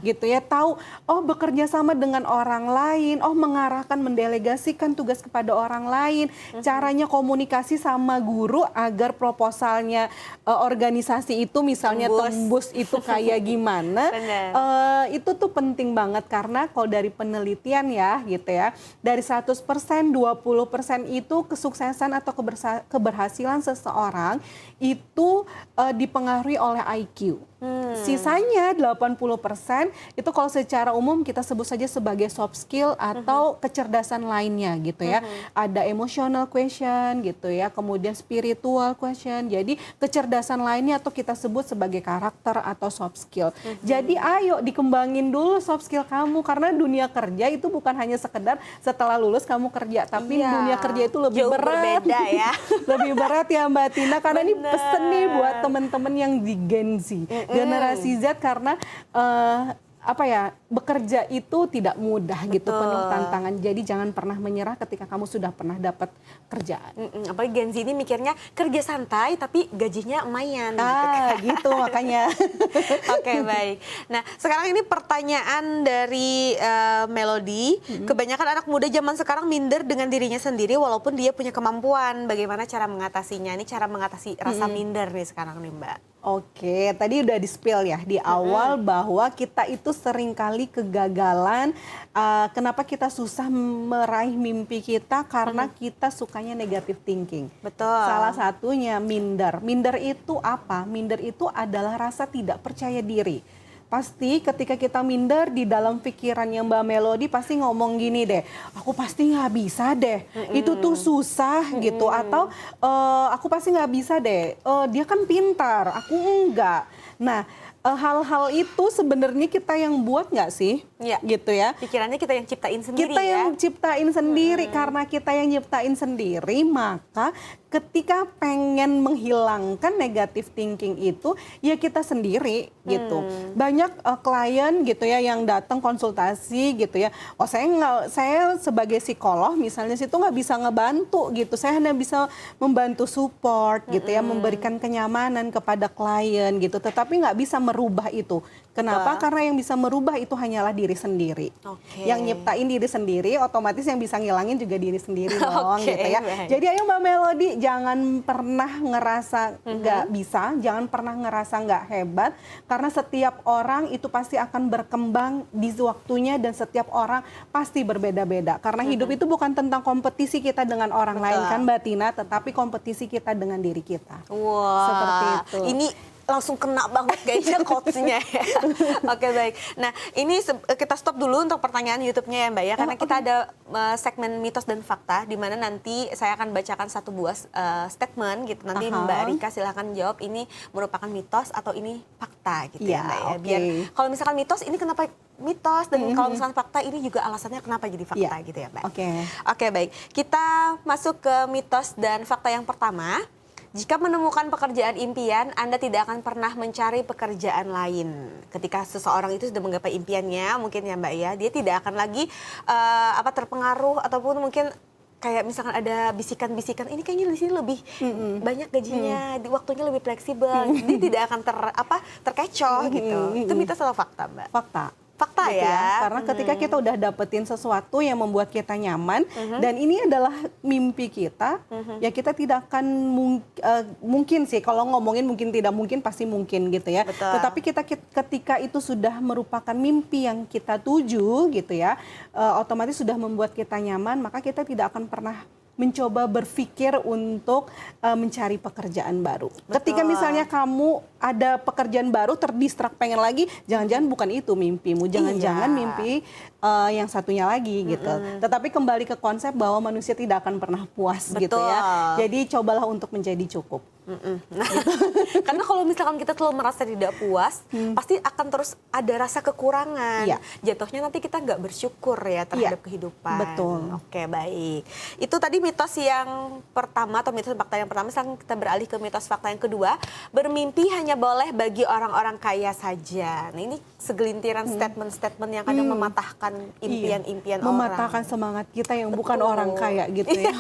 gitu ya. Tahu oh bekerja sama dengan orang lain, oh mengarahkan mendelegasikan tugas kepada orang lain, caranya komunikasi sama guru agar proposalnya organisasi itu misalnya tembus itu kayak gimana. Benar. Itu tuh penting banget karena kalau dari penelitian ya gitu ya, dari 100% 20% itu kesuksesan atau keberhasilan seseorang itu dipengaruhi oleh IQ. Sisanya 80% itu kalau secara umum kita sebut saja sebagai soft skill atau kecerdasan lainnya gitu ya. Ada emotional question gitu ya, kemudian spiritual question. Jadi kecerdasan lainnya atau kita sebut sebagai karakter atau soft skill. Jadi ayo dikembangin dulu soft skill kamu karena dunia kerja itu bukan hanya sekedar setelah lulus kamu kerja, tapi Iya, dunia kerja itu lebih jauh berat. berbeda ya. Lebih berat ya Mbak Tina karena ini Bener. pesen nih buat teman-teman yang di Gen Z, generasi Z karena bekerja itu tidak mudah gitu, penuh tantangan. Jadi jangan pernah menyerah ketika kamu sudah pernah dapat kerjaan. Apalagi Gen Z ini mikirnya kerja santai tapi gajinya lumayan gitu kan. Gitu makanya. Oke, baik. Nah, sekarang ini pertanyaan dari Melody. Kebanyakan anak muda zaman sekarang minder dengan dirinya sendiri walaupun dia punya kemampuan. Bagaimana cara mengatasinya? Ini cara mengatasi rasa minder nih sekarang nih, Mbak. Oke, tadi udah di-spill ya di awal bahwa kita itu seringkali kegagalan. Kenapa kita susah meraih mimpi kita? Karena kita sukanya negative thinking. Betul. Salah satunya minder. Minder itu apa? Minder itu adalah rasa tidak percaya diri. Pasti ketika kita minder di dalam pikirannya Mbak Melody pasti ngomong gini deh, aku pasti nggak bisa deh, itu tuh susah gitu, atau aku pasti nggak bisa deh, dia kan pintar, aku enggak. Nah, hal-hal itu sebenarnya kita yang buat nggak sih? Iya. Gitu ya. Pikirannya kita yang ciptain sendiri Kita ya. yang ciptain sendiri, karena kita yang nyiptain sendiri, maka ketika pengen menghilangkan negative thinking itu, ya kita sendiri gitu. Banyak klien gitu ya yang datang konsultasi gitu ya. Oh saya sebagai psikolog misalnya situ nggak bisa ngebantu gitu. Saya hanya bisa membantu support gitu ya, memberikan kenyamanan kepada klien gitu. Tetapi nggak bisa merubah itu. Kenapa? Karena yang bisa merubah itu hanyalah diri sendiri. Oke. Yang nyiptain diri sendiri, otomatis yang bisa ngilangin juga diri sendiri dong Oke, gitu ya. baik. Jadi ayo Mbak Melody, jangan pernah ngerasa nggak bisa, jangan pernah ngerasa nggak hebat, karena setiap orang itu pasti akan berkembang di waktunya dan setiap orang pasti berbeda-beda. Karena hidup itu bukan tentang kompetisi kita dengan orang lain kan Mbak Tina, tetapi kompetisi kita dengan diri kita. Wah, Seperti itu. ini langsung kena banget kayaknya quotes-nya ya. Oke, baik. Nah, ini kita stop dulu untuk pertanyaan YouTube-nya ya Mbak ya, karena kita ada segmen mitos dan fakta di mana nanti saya akan bacakan satu buah statement gitu. Nanti Mbak Rika silahkan jawab ini merupakan mitos atau ini fakta gitu ya Mbak ya. Biar kalau misalkan mitos ini kenapa mitos dan kalau misalkan fakta ini juga alasannya kenapa jadi fakta gitu ya Mbak. Oke, baik. Kita masuk ke mitos dan fakta yang pertama. Jika menemukan pekerjaan impian, Anda tidak akan pernah mencari pekerjaan lain. Ketika seseorang itu sudah menggapai impiannya, mungkin ya Mbak ya, dia tidak akan lagi terpengaruh ataupun mungkin kayak misalkan ada bisikan-bisikan ini kayaknya di sini lebih banyak gajinya, di waktunya lebih fleksibel, dia tidak akan terkecoh gitu. Itu mitos atau fakta Mbak? Fakta gitu ya. Karena ketika kita udah dapetin sesuatu yang membuat kita nyaman dan ini adalah mimpi kita, ya kita tidak akan mungkin sih kalau ngomongin mungkin tidak mungkin pasti mungkin gitu ya. Betul. Tetapi ketika itu sudah merupakan mimpi yang kita tuju gitu ya, otomatis sudah membuat kita nyaman, maka kita tidak akan pernah mencoba berpikir untuk mencari pekerjaan baru. Betul. Ketika misalnya kamu ada pekerjaan baru terdistrak pengen lagi, jangan-jangan bukan itu mimpimu, jangan-jangan mimpi yang satunya lagi gitu. Tetapi kembali ke konsep bahwa manusia tidak akan pernah puas gitu ya. Jadi cobalah untuk menjadi cukup. Gitu. Karena kalau misalkan kita terlalu merasa tidak puas, pasti akan terus ada rasa kekurangan. Jatuhnya nanti kita nggak bersyukur ya terhadap kehidupan. Betul. Oke, baik. Itu tadi mitos yang pertama atau mitos fakta yang pertama. Sekarang kita beralih ke mitos fakta yang kedua. Bermimpi hanya boleh bagi orang-orang kaya saja. Nah, ini segelintiran statement-statement yang kadang mematahkan impian-impian orang. Mematahkan semangat kita yang bukan orang kaya gitu ya.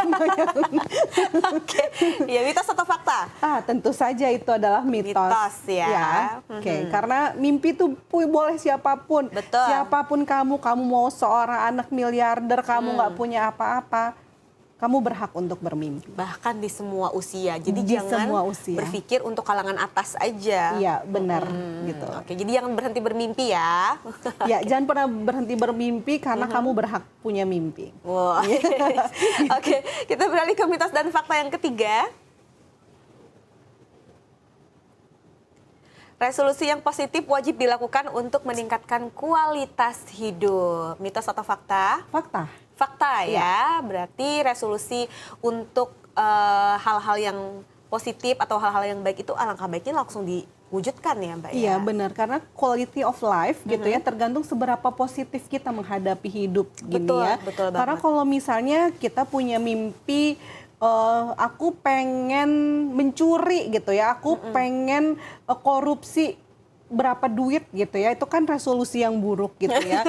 Oke, ya mitos atau fakta? Tentu saja itu adalah mitos. Mitos ya. Oke, karena mimpi itu boleh siapapun. Betul. Siapapun kamu mau seorang anak miliarder, kamu nggak punya apa-apa, kamu berhak untuk bermimpi. Bahkan di semua usia. Jadi Di jangan semua usia. berpikir untuk kalangan atas aja. Iya, benar gitu. Oke, jadi jangan berhenti bermimpi ya. Ya, jangan pernah berhenti bermimpi karena kamu berhak punya mimpi. Wow. Oke, kita beralih ke mitos dan fakta yang ketiga. Resolusi yang positif wajib dilakukan untuk meningkatkan kualitas hidup. Mitos atau fakta? Fakta ya. Berarti resolusi untuk hal-hal yang positif atau hal-hal yang baik itu alangkah baiknya langsung diwujudkan ya Mbak ya? Iya benar, karena quality of life gitu ya tergantung seberapa positif kita menghadapi hidup gini ya. Betul banget. Karena kalau misalnya kita punya mimpi, aku pengen mencuri gitu ya, aku pengen korupsi berapa duit gitu ya, itu kan resolusi yang buruk gitu ya.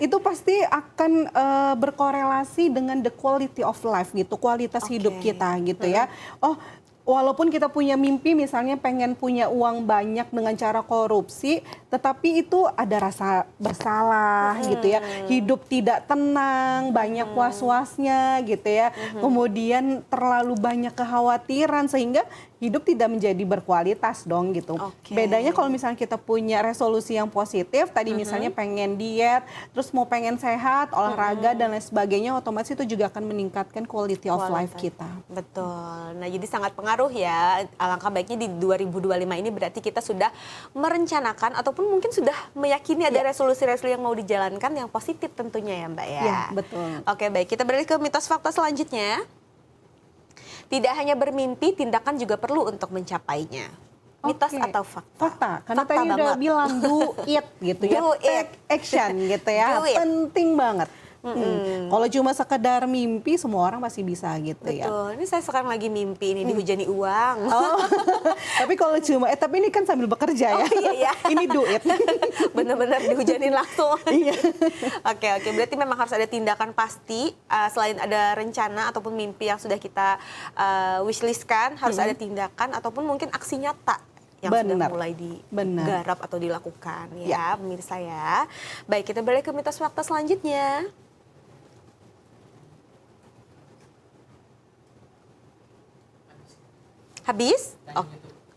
Itu pasti akan berkorelasi dengan the quality of life gitu, kualitas hidup kita gitu ya. Walaupun kita punya mimpi misalnya pengen punya uang banyak dengan cara korupsi, tetapi itu ada rasa bersalah gitu ya. Hidup tidak tenang, banyak was-wasnya gitu ya. Kemudian terlalu banyak kekhawatiran sehingga hidup tidak menjadi berkualitas dong gitu. Bedanya kalau misalnya kita punya resolusi yang positif, tadi misalnya pengen diet, terus mau pengen sehat, olahraga dan lain sebagainya, otomatis itu juga akan meningkatkan quality of life kita. Betul. Nah, jadi sangat pengaruh ya. Alangkah baiknya di 2025 ini berarti kita sudah merencanakan ataupun mungkin sudah meyakini ada resolusi-resolusi yang mau dijalankan yang positif tentunya ya Mbak ya. Iya, betul. Oke, baik. Kita beralih ke mitos fakta selanjutnya. Tidak hanya bermimpi, tindakan juga perlu untuk mencapainya. Mitos atau fakta? Fakta, karena tadi udah bilang do it gitu ya, take action gitu ya, penting banget. Kalau cuma sekedar mimpi, semua orang pasti bisa gitu ya. Betul, ini saya sekarang lagi mimpi ini dihujani uang. Tapi kalau cuma, tapi ini kan sambil bekerja ya. Iya. Ini do it. Bener-bener dihujanin langsung. Oke, berarti memang harus ada tindakan pasti, selain ada rencana ataupun mimpi yang sudah kita wishlistkan, harus ada tindakan ataupun mungkin aksi nyata yang sudah mulai digarap atau dilakukan ya pemirsa ya. Baik, kita balik ke mitos fakta selanjutnya. Habis?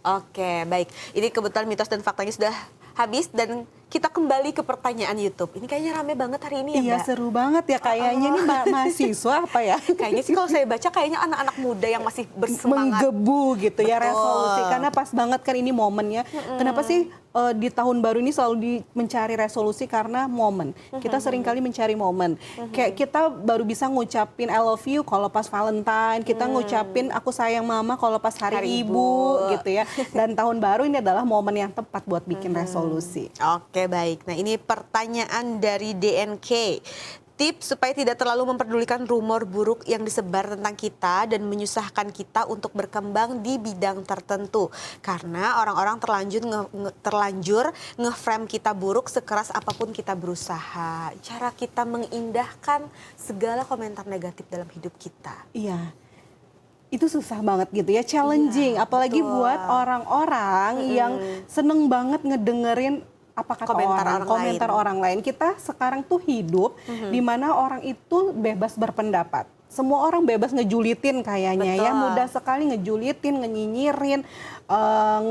Oke, baik. Ini kebetulan mitos dan faktanya sudah habis dan kita kembali ke pertanyaan YouTube. Ini kayaknya rame banget hari ini ya, Iya, Mbak? seru banget ya kayaknya nih mahasiswa apa ya? Kayaknya sih kalau saya baca kayaknya anak-anak muda yang masih bersemangat. Menggebu gitu ya, Betul. resolusi. Karena pas banget kan ini momennya. Kenapa sih di tahun baru ini selalu mencari resolusi? Karena momen. Kita sering kali mencari momen. Kayak kita baru bisa ngucapin I love you kalau pas Valentine, kita ngucapin aku sayang mama kalau pas hari ibu gitu ya. Dan tahun baru ini adalah momen yang tepat buat bikin resolusi. Oke, baik. Nah, ini pertanyaan dari DNK. Tips supaya tidak terlalu memperdulikan rumor buruk yang disebar tentang kita dan menyusahkan kita untuk berkembang di bidang tertentu. Karena orang-orang terlanjur nge-frame kita buruk sekeras apapun kita berusaha. Cara kita mengindahkan segala komentar negatif dalam hidup kita. Iya. Itu susah banget gitu ya, challenging. Iya, apalagi betul. buat orang-orang yang seneng banget ngedengerin apa kata komentar orang lain. Kita sekarang tuh hidup di mana orang itu bebas berpendapat. Semua orang bebas ngejulitin kayaknya ya, mudah sekali ngejulitin, ngenyinyirin,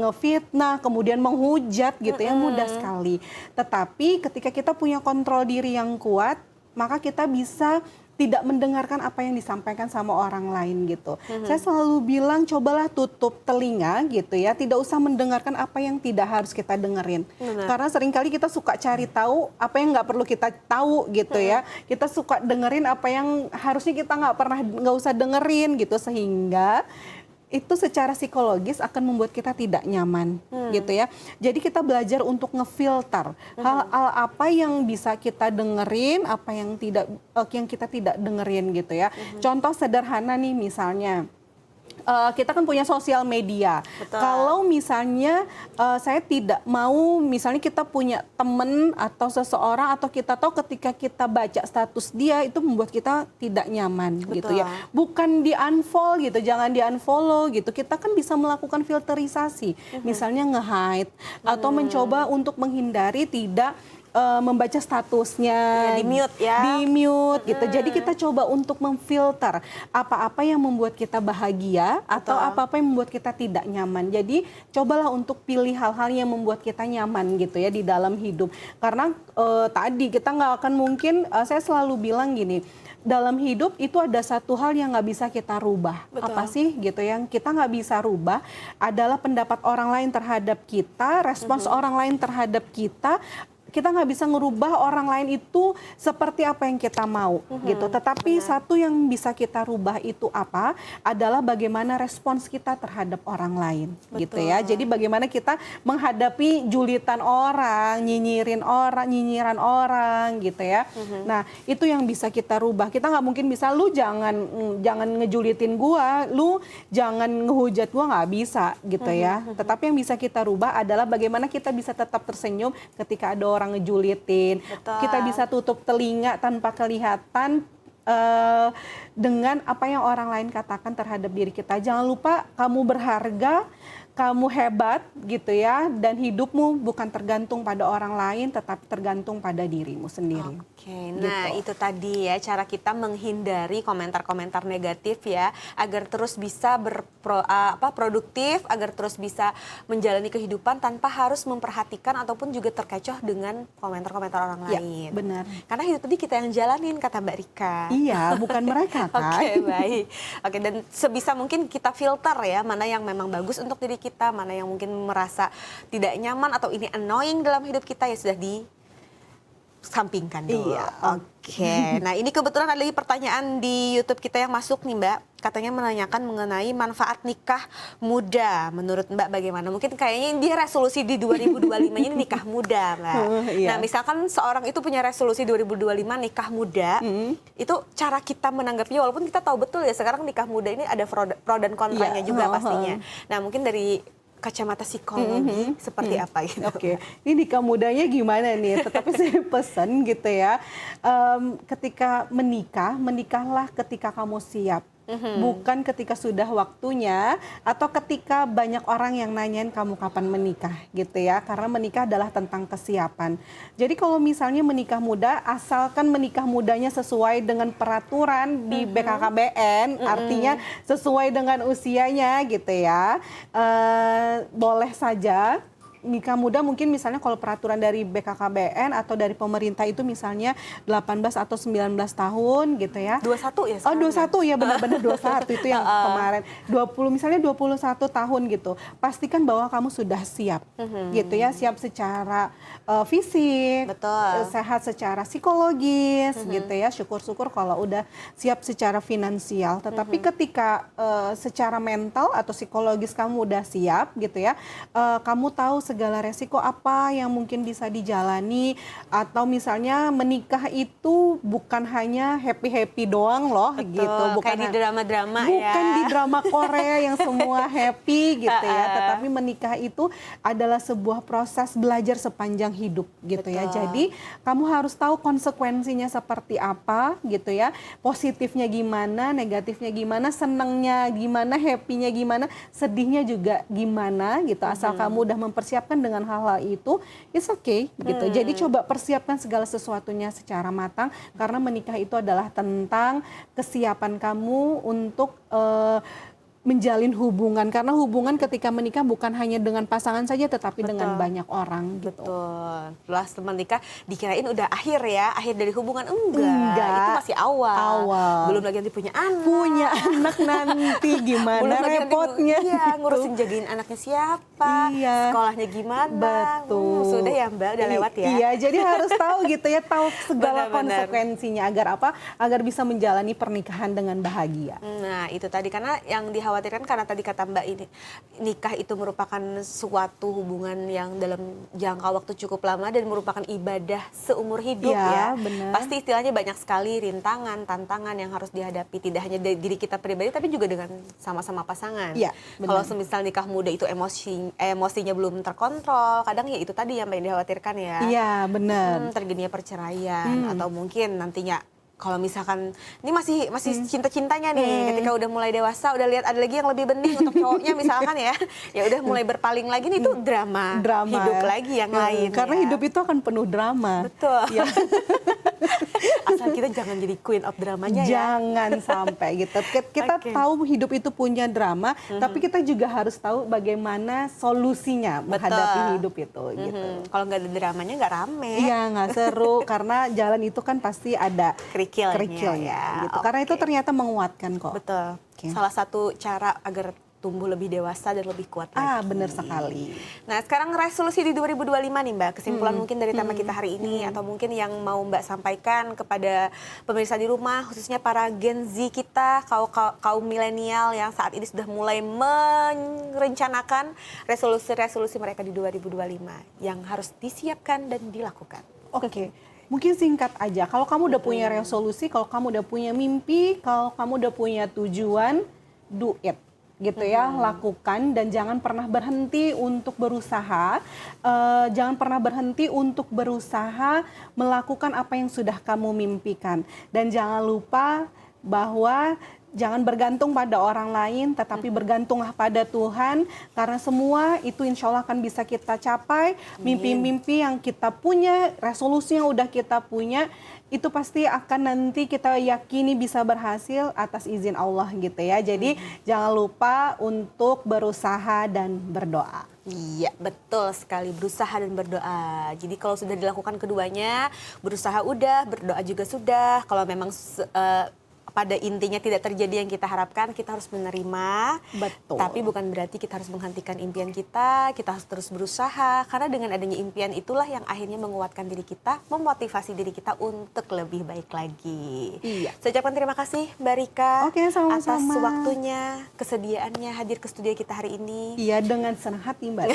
ngefitnah, kemudian menghujat gitu ya, mudah sekali. Tetapi ketika kita punya kontrol diri yang kuat, maka kita bisa tidak mendengarkan apa yang disampaikan sama orang lain gitu. Saya selalu bilang cobalah tutup telinga gitu ya, tidak usah mendengarkan apa yang tidak harus kita dengerin. Karena seringkali kita suka cari tahu apa yang nggak perlu kita tahu gitu ya. Kita suka dengerin apa yang harusnya kita nggak usah dengerin gitu, sehingga itu secara psikologis akan membuat kita tidak nyaman gitu ya. Jadi kita belajar untuk ngefilter hal-hal apa yang bisa kita dengerin, apa yang kita tidak dengerin gitu ya. Contoh sederhana nih misalnya, kita kan punya sosial media. Betul. Kalau misalnya saya tidak mau, misalnya kita punya temen atau seseorang, atau kita tahu ketika kita baca status dia itu membuat kita tidak nyaman. Betul. Gitu ya. Bukan di unfollow gitu, jangan di unfollow gitu. Kita kan bisa melakukan filterisasi, misalnya nge-hide atau mencoba untuk menghindari tidak membaca statusnya, di-mute ya. Di-mute gitu. Jadi kita coba untuk memfilter apa-apa yang membuat kita bahagia atau apa-apa yang membuat kita tidak nyaman. Jadi cobalah untuk pilih hal-hal yang membuat kita nyaman gitu ya di dalam hidup. Karena tadi kita nggak akan mungkin, saya selalu bilang gini, dalam hidup itu ada satu hal yang nggak bisa kita rubah. Betul. Apa sih gitu yang kita nggak bisa rubah adalah pendapat orang lain terhadap kita, respons orang lain terhadap kita. Kita nggak bisa ngerubah orang lain itu seperti apa yang kita mau gitu. Tetapi satu yang bisa kita rubah itu apa adalah bagaimana respons kita terhadap orang lain. Gitu ya. Jadi bagaimana kita menghadapi julitan orang, nyinyiran orang gitu ya. Nah, itu yang bisa kita rubah. Kita nggak mungkin bisa lu jangan ngejulitin gua, lu jangan ngehujat gua, nggak bisa gitu ya. Tetapi yang bisa kita rubah adalah bagaimana kita bisa tetap tersenyum ketika ada orang ngejulitin. Betul. Kita bisa tutup telinga tanpa kelihatan dengan apa yang orang lain katakan terhadap diri kita. Jangan lupa kamu berharga, kamu hebat gitu ya, dan hidupmu bukan tergantung pada orang lain tetapi tergantung pada dirimu sendiri. Oke, nah itu tadi ya cara kita menghindari komentar-komentar negatif ya, agar terus bisa produktif, agar terus bisa menjalani kehidupan tanpa harus memperhatikan ataupun juga terkecoh dengan komentar-komentar orang lain. Benar. Karena hidup tadi kita yang jalanin, kata Mbak Rika. Iya, bukan mereka kan. Oke, baik. Oke, dan sebisa mungkin kita filter ya, mana yang memang bagus untuk diri kita, mana yang mungkin merasa tidak nyaman atau ini annoying dalam hidup kita, ya sudah disampingkan dulu. Iya. Oke, nah ini kebetulan ada lagi pertanyaan di YouTube kita yang masuk nih Mbak. Katanya menanyakan mengenai manfaat nikah muda. Menurut Mbak bagaimana? Mungkin kayaknya dia resolusi di 2025 ini nikah muda Mbak. Iya. Nah misalkan seorang itu punya resolusi 2025 nikah muda, itu cara kita menanggapinya, walaupun kita tahu betul ya sekarang nikah muda ini ada pro dan kontranya juga pastinya. Nah mungkin dari kacamata psikologi seperti apa gitu. Oke, ini nikah mudanya gimana nih? Tetapi saya pesan gitu ya, ketika menikahlah ketika kamu siap. Bukan ketika sudah waktunya atau ketika banyak orang yang nanyain kamu kapan menikah gitu ya. Karena menikah adalah tentang kesiapan. Jadi kalau misalnya menikah muda, asalkan menikah mudanya sesuai dengan peraturan di BKKBN, artinya sesuai dengan usianya gitu ya. Boleh saja nikah muda mungkin misalnya kalau peraturan dari BKKBN atau dari pemerintah itu misalnya 18 atau 19 tahun gitu ya. 21 ya Oh, sekarang 21 ya, benar-benar 21 itu yang kemarin. 20 misalnya 21 tahun gitu. Pastikan bahwa kamu sudah siap gitu ya, siap secara fisik, Betul. sehat secara psikologis gitu ya. Syukur-syukur kalau udah siap secara finansial. Tetapi ketika secara mental atau psikologis kamu udah siap gitu ya, kamu tahu segala resiko apa yang mungkin bisa dijalani, atau misalnya menikah itu bukan hanya happy-happy doang loh. Betul, Gitu, bukan kayak di drama-drama ya. bukan di drama Korea yang semua happy gitu ya, tetapi menikah itu adalah sebuah proses belajar sepanjang hidup gitu ya. Betul. Jadi kamu harus tahu konsekuensinya seperti apa gitu ya, positifnya gimana, negatifnya gimana, senangnya gimana, happy-nya gimana, sedihnya juga gimana gitu. Asal kamu udah mempersiapkan dengan hal-hal itu, it's okay gitu. Jadi coba persiapkan segala sesuatunya secara matang, karena menikah itu adalah tentang kesiapan kamu untuk menjalin hubungan, karena hubungan ketika menikah bukan hanya dengan pasangan saja tetapi dengan banyak orang gitu. Betul. Setelah menikah dikirain udah akhir ya, akhir dari hubungan. Enggak. Itu masih awal. Belum lagi nanti punya anak. Punya anak nanti gimana Belum lagi repotnya. nanti, iya, gitu. ngurusin jagain anaknya siapa, Iya. sekolahnya gimana. Betul. Sudah ya Mbak, udah lewat ya. Iya, jadi harus tahu gitu ya, tahu segala Benar-benar. konsekuensinya agar apa? Agar bisa menjalani pernikahan dengan bahagia. Nah itu tadi, karena yang dikhawatirkan karena tadi kata Mbak ini, nikah itu merupakan suatu hubungan yang dalam jangka waktu cukup lama dan merupakan ibadah seumur hidup Ya, ya. benar. Pasti istilahnya banyak sekali rintangan, tantangan yang harus dihadapi, tidak hanya dari diri kita pribadi tapi juga dengan sama-sama pasangan. Iya, benar. Kalau semisal nikah muda itu emosinya belum terkontrol, kadang ya itu tadi yang dikhawatirkan ya. Iya, benar. Terjadinya perceraian atau mungkin nantinya kalau misalkan ini masih cinta-cintanya nih, ketika udah mulai dewasa, udah lihat ada lagi yang lebih bening untuk cowoknya misalkan ya udah mulai berpaling lagi nih, itu drama hidup lagi yang lain. Karena ya. hidup itu akan penuh drama. Betul. Ya. Asal kita jangan jadi queen of dramanya ya. Jangan sampai gitu. Kita Oke. tahu hidup itu punya drama, tapi kita juga harus tahu bagaimana solusinya menghadapi hidup itu gitu. Kalau nggak ada dramanya nggak rame. Iya, nggak seru karena jalan itu kan pasti ada kerikilnya ya. gitu. Karena itu Oke. ternyata menguatkan kok. Betul. Oke. Salah satu cara agar tumbuh lebih dewasa dan lebih kuat lagi. Benar sekali. Nah, sekarang resolusi di 2025 nih Mbak, kesimpulan mungkin dari tema kita hari ini, atau mungkin yang mau Mbak sampaikan kepada pemirsa di rumah, khususnya para Gen Z kita, kaum milenial yang saat ini sudah mulai merencanakan resolusi-resolusi mereka di 2025 yang harus disiapkan dan dilakukan. Oke. Mungkin singkat aja, kalau kamu udah punya resolusi, kalau kamu udah punya mimpi, kalau kamu udah punya tujuan, do it. Gitu ya, lakukan dan jangan pernah berhenti untuk berusaha, jangan pernah berhenti untuk berusaha melakukan apa yang sudah kamu mimpikan, dan jangan lupa bahwa jangan bergantung pada orang lain, tetapi bergantunglah pada Tuhan, karena semua itu insya Allah akan bisa kita capai. Mimpi-mimpi yang kita punya, resolusi yang udah kita punya, itu pasti akan nanti kita yakini bisa berhasil atas izin Allah gitu ya. Jadi jangan lupa untuk berusaha dan berdoa. Iya, betul sekali, berusaha dan berdoa. Jadi kalau sudah dilakukan keduanya, berusaha udah, berdoa juga sudah. Kalau memang pada intinya tidak terjadi yang kita harapkan, kita harus menerima. Betul. Tapi bukan berarti kita harus menghentikan impian kita harus terus berusaha. Karena dengan adanya impian itulah yang akhirnya menguatkan diri kita, memotivasi diri kita untuk lebih baik lagi. Iya. Saya ucapkan terima kasih Mbak Rika Oke, sama-sama. atas waktunya, kesediaannya hadir ke studio kita hari ini. Iya, dengan senang hati Mbak.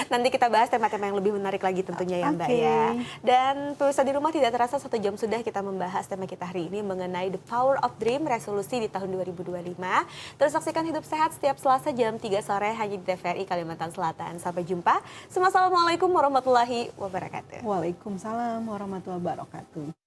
Nanti kita bahas tema-tema yang lebih menarik lagi tentunya ya Mbak Oke. ya. Dan pemirsa di rumah, tidak terasa 1 jam sudah kita membahas tema kita hari ini mengenai The Power of Dream, resolusi di tahun 2025. Terus saksikan Hidup Sehat setiap Selasa jam 3 sore hanya di TVRI Kalimantan Selatan. Sampai jumpa. Assalamualaikum warahmatullahi wabarakatuh. Waalaikumsalam warahmatullahi wabarakatuh.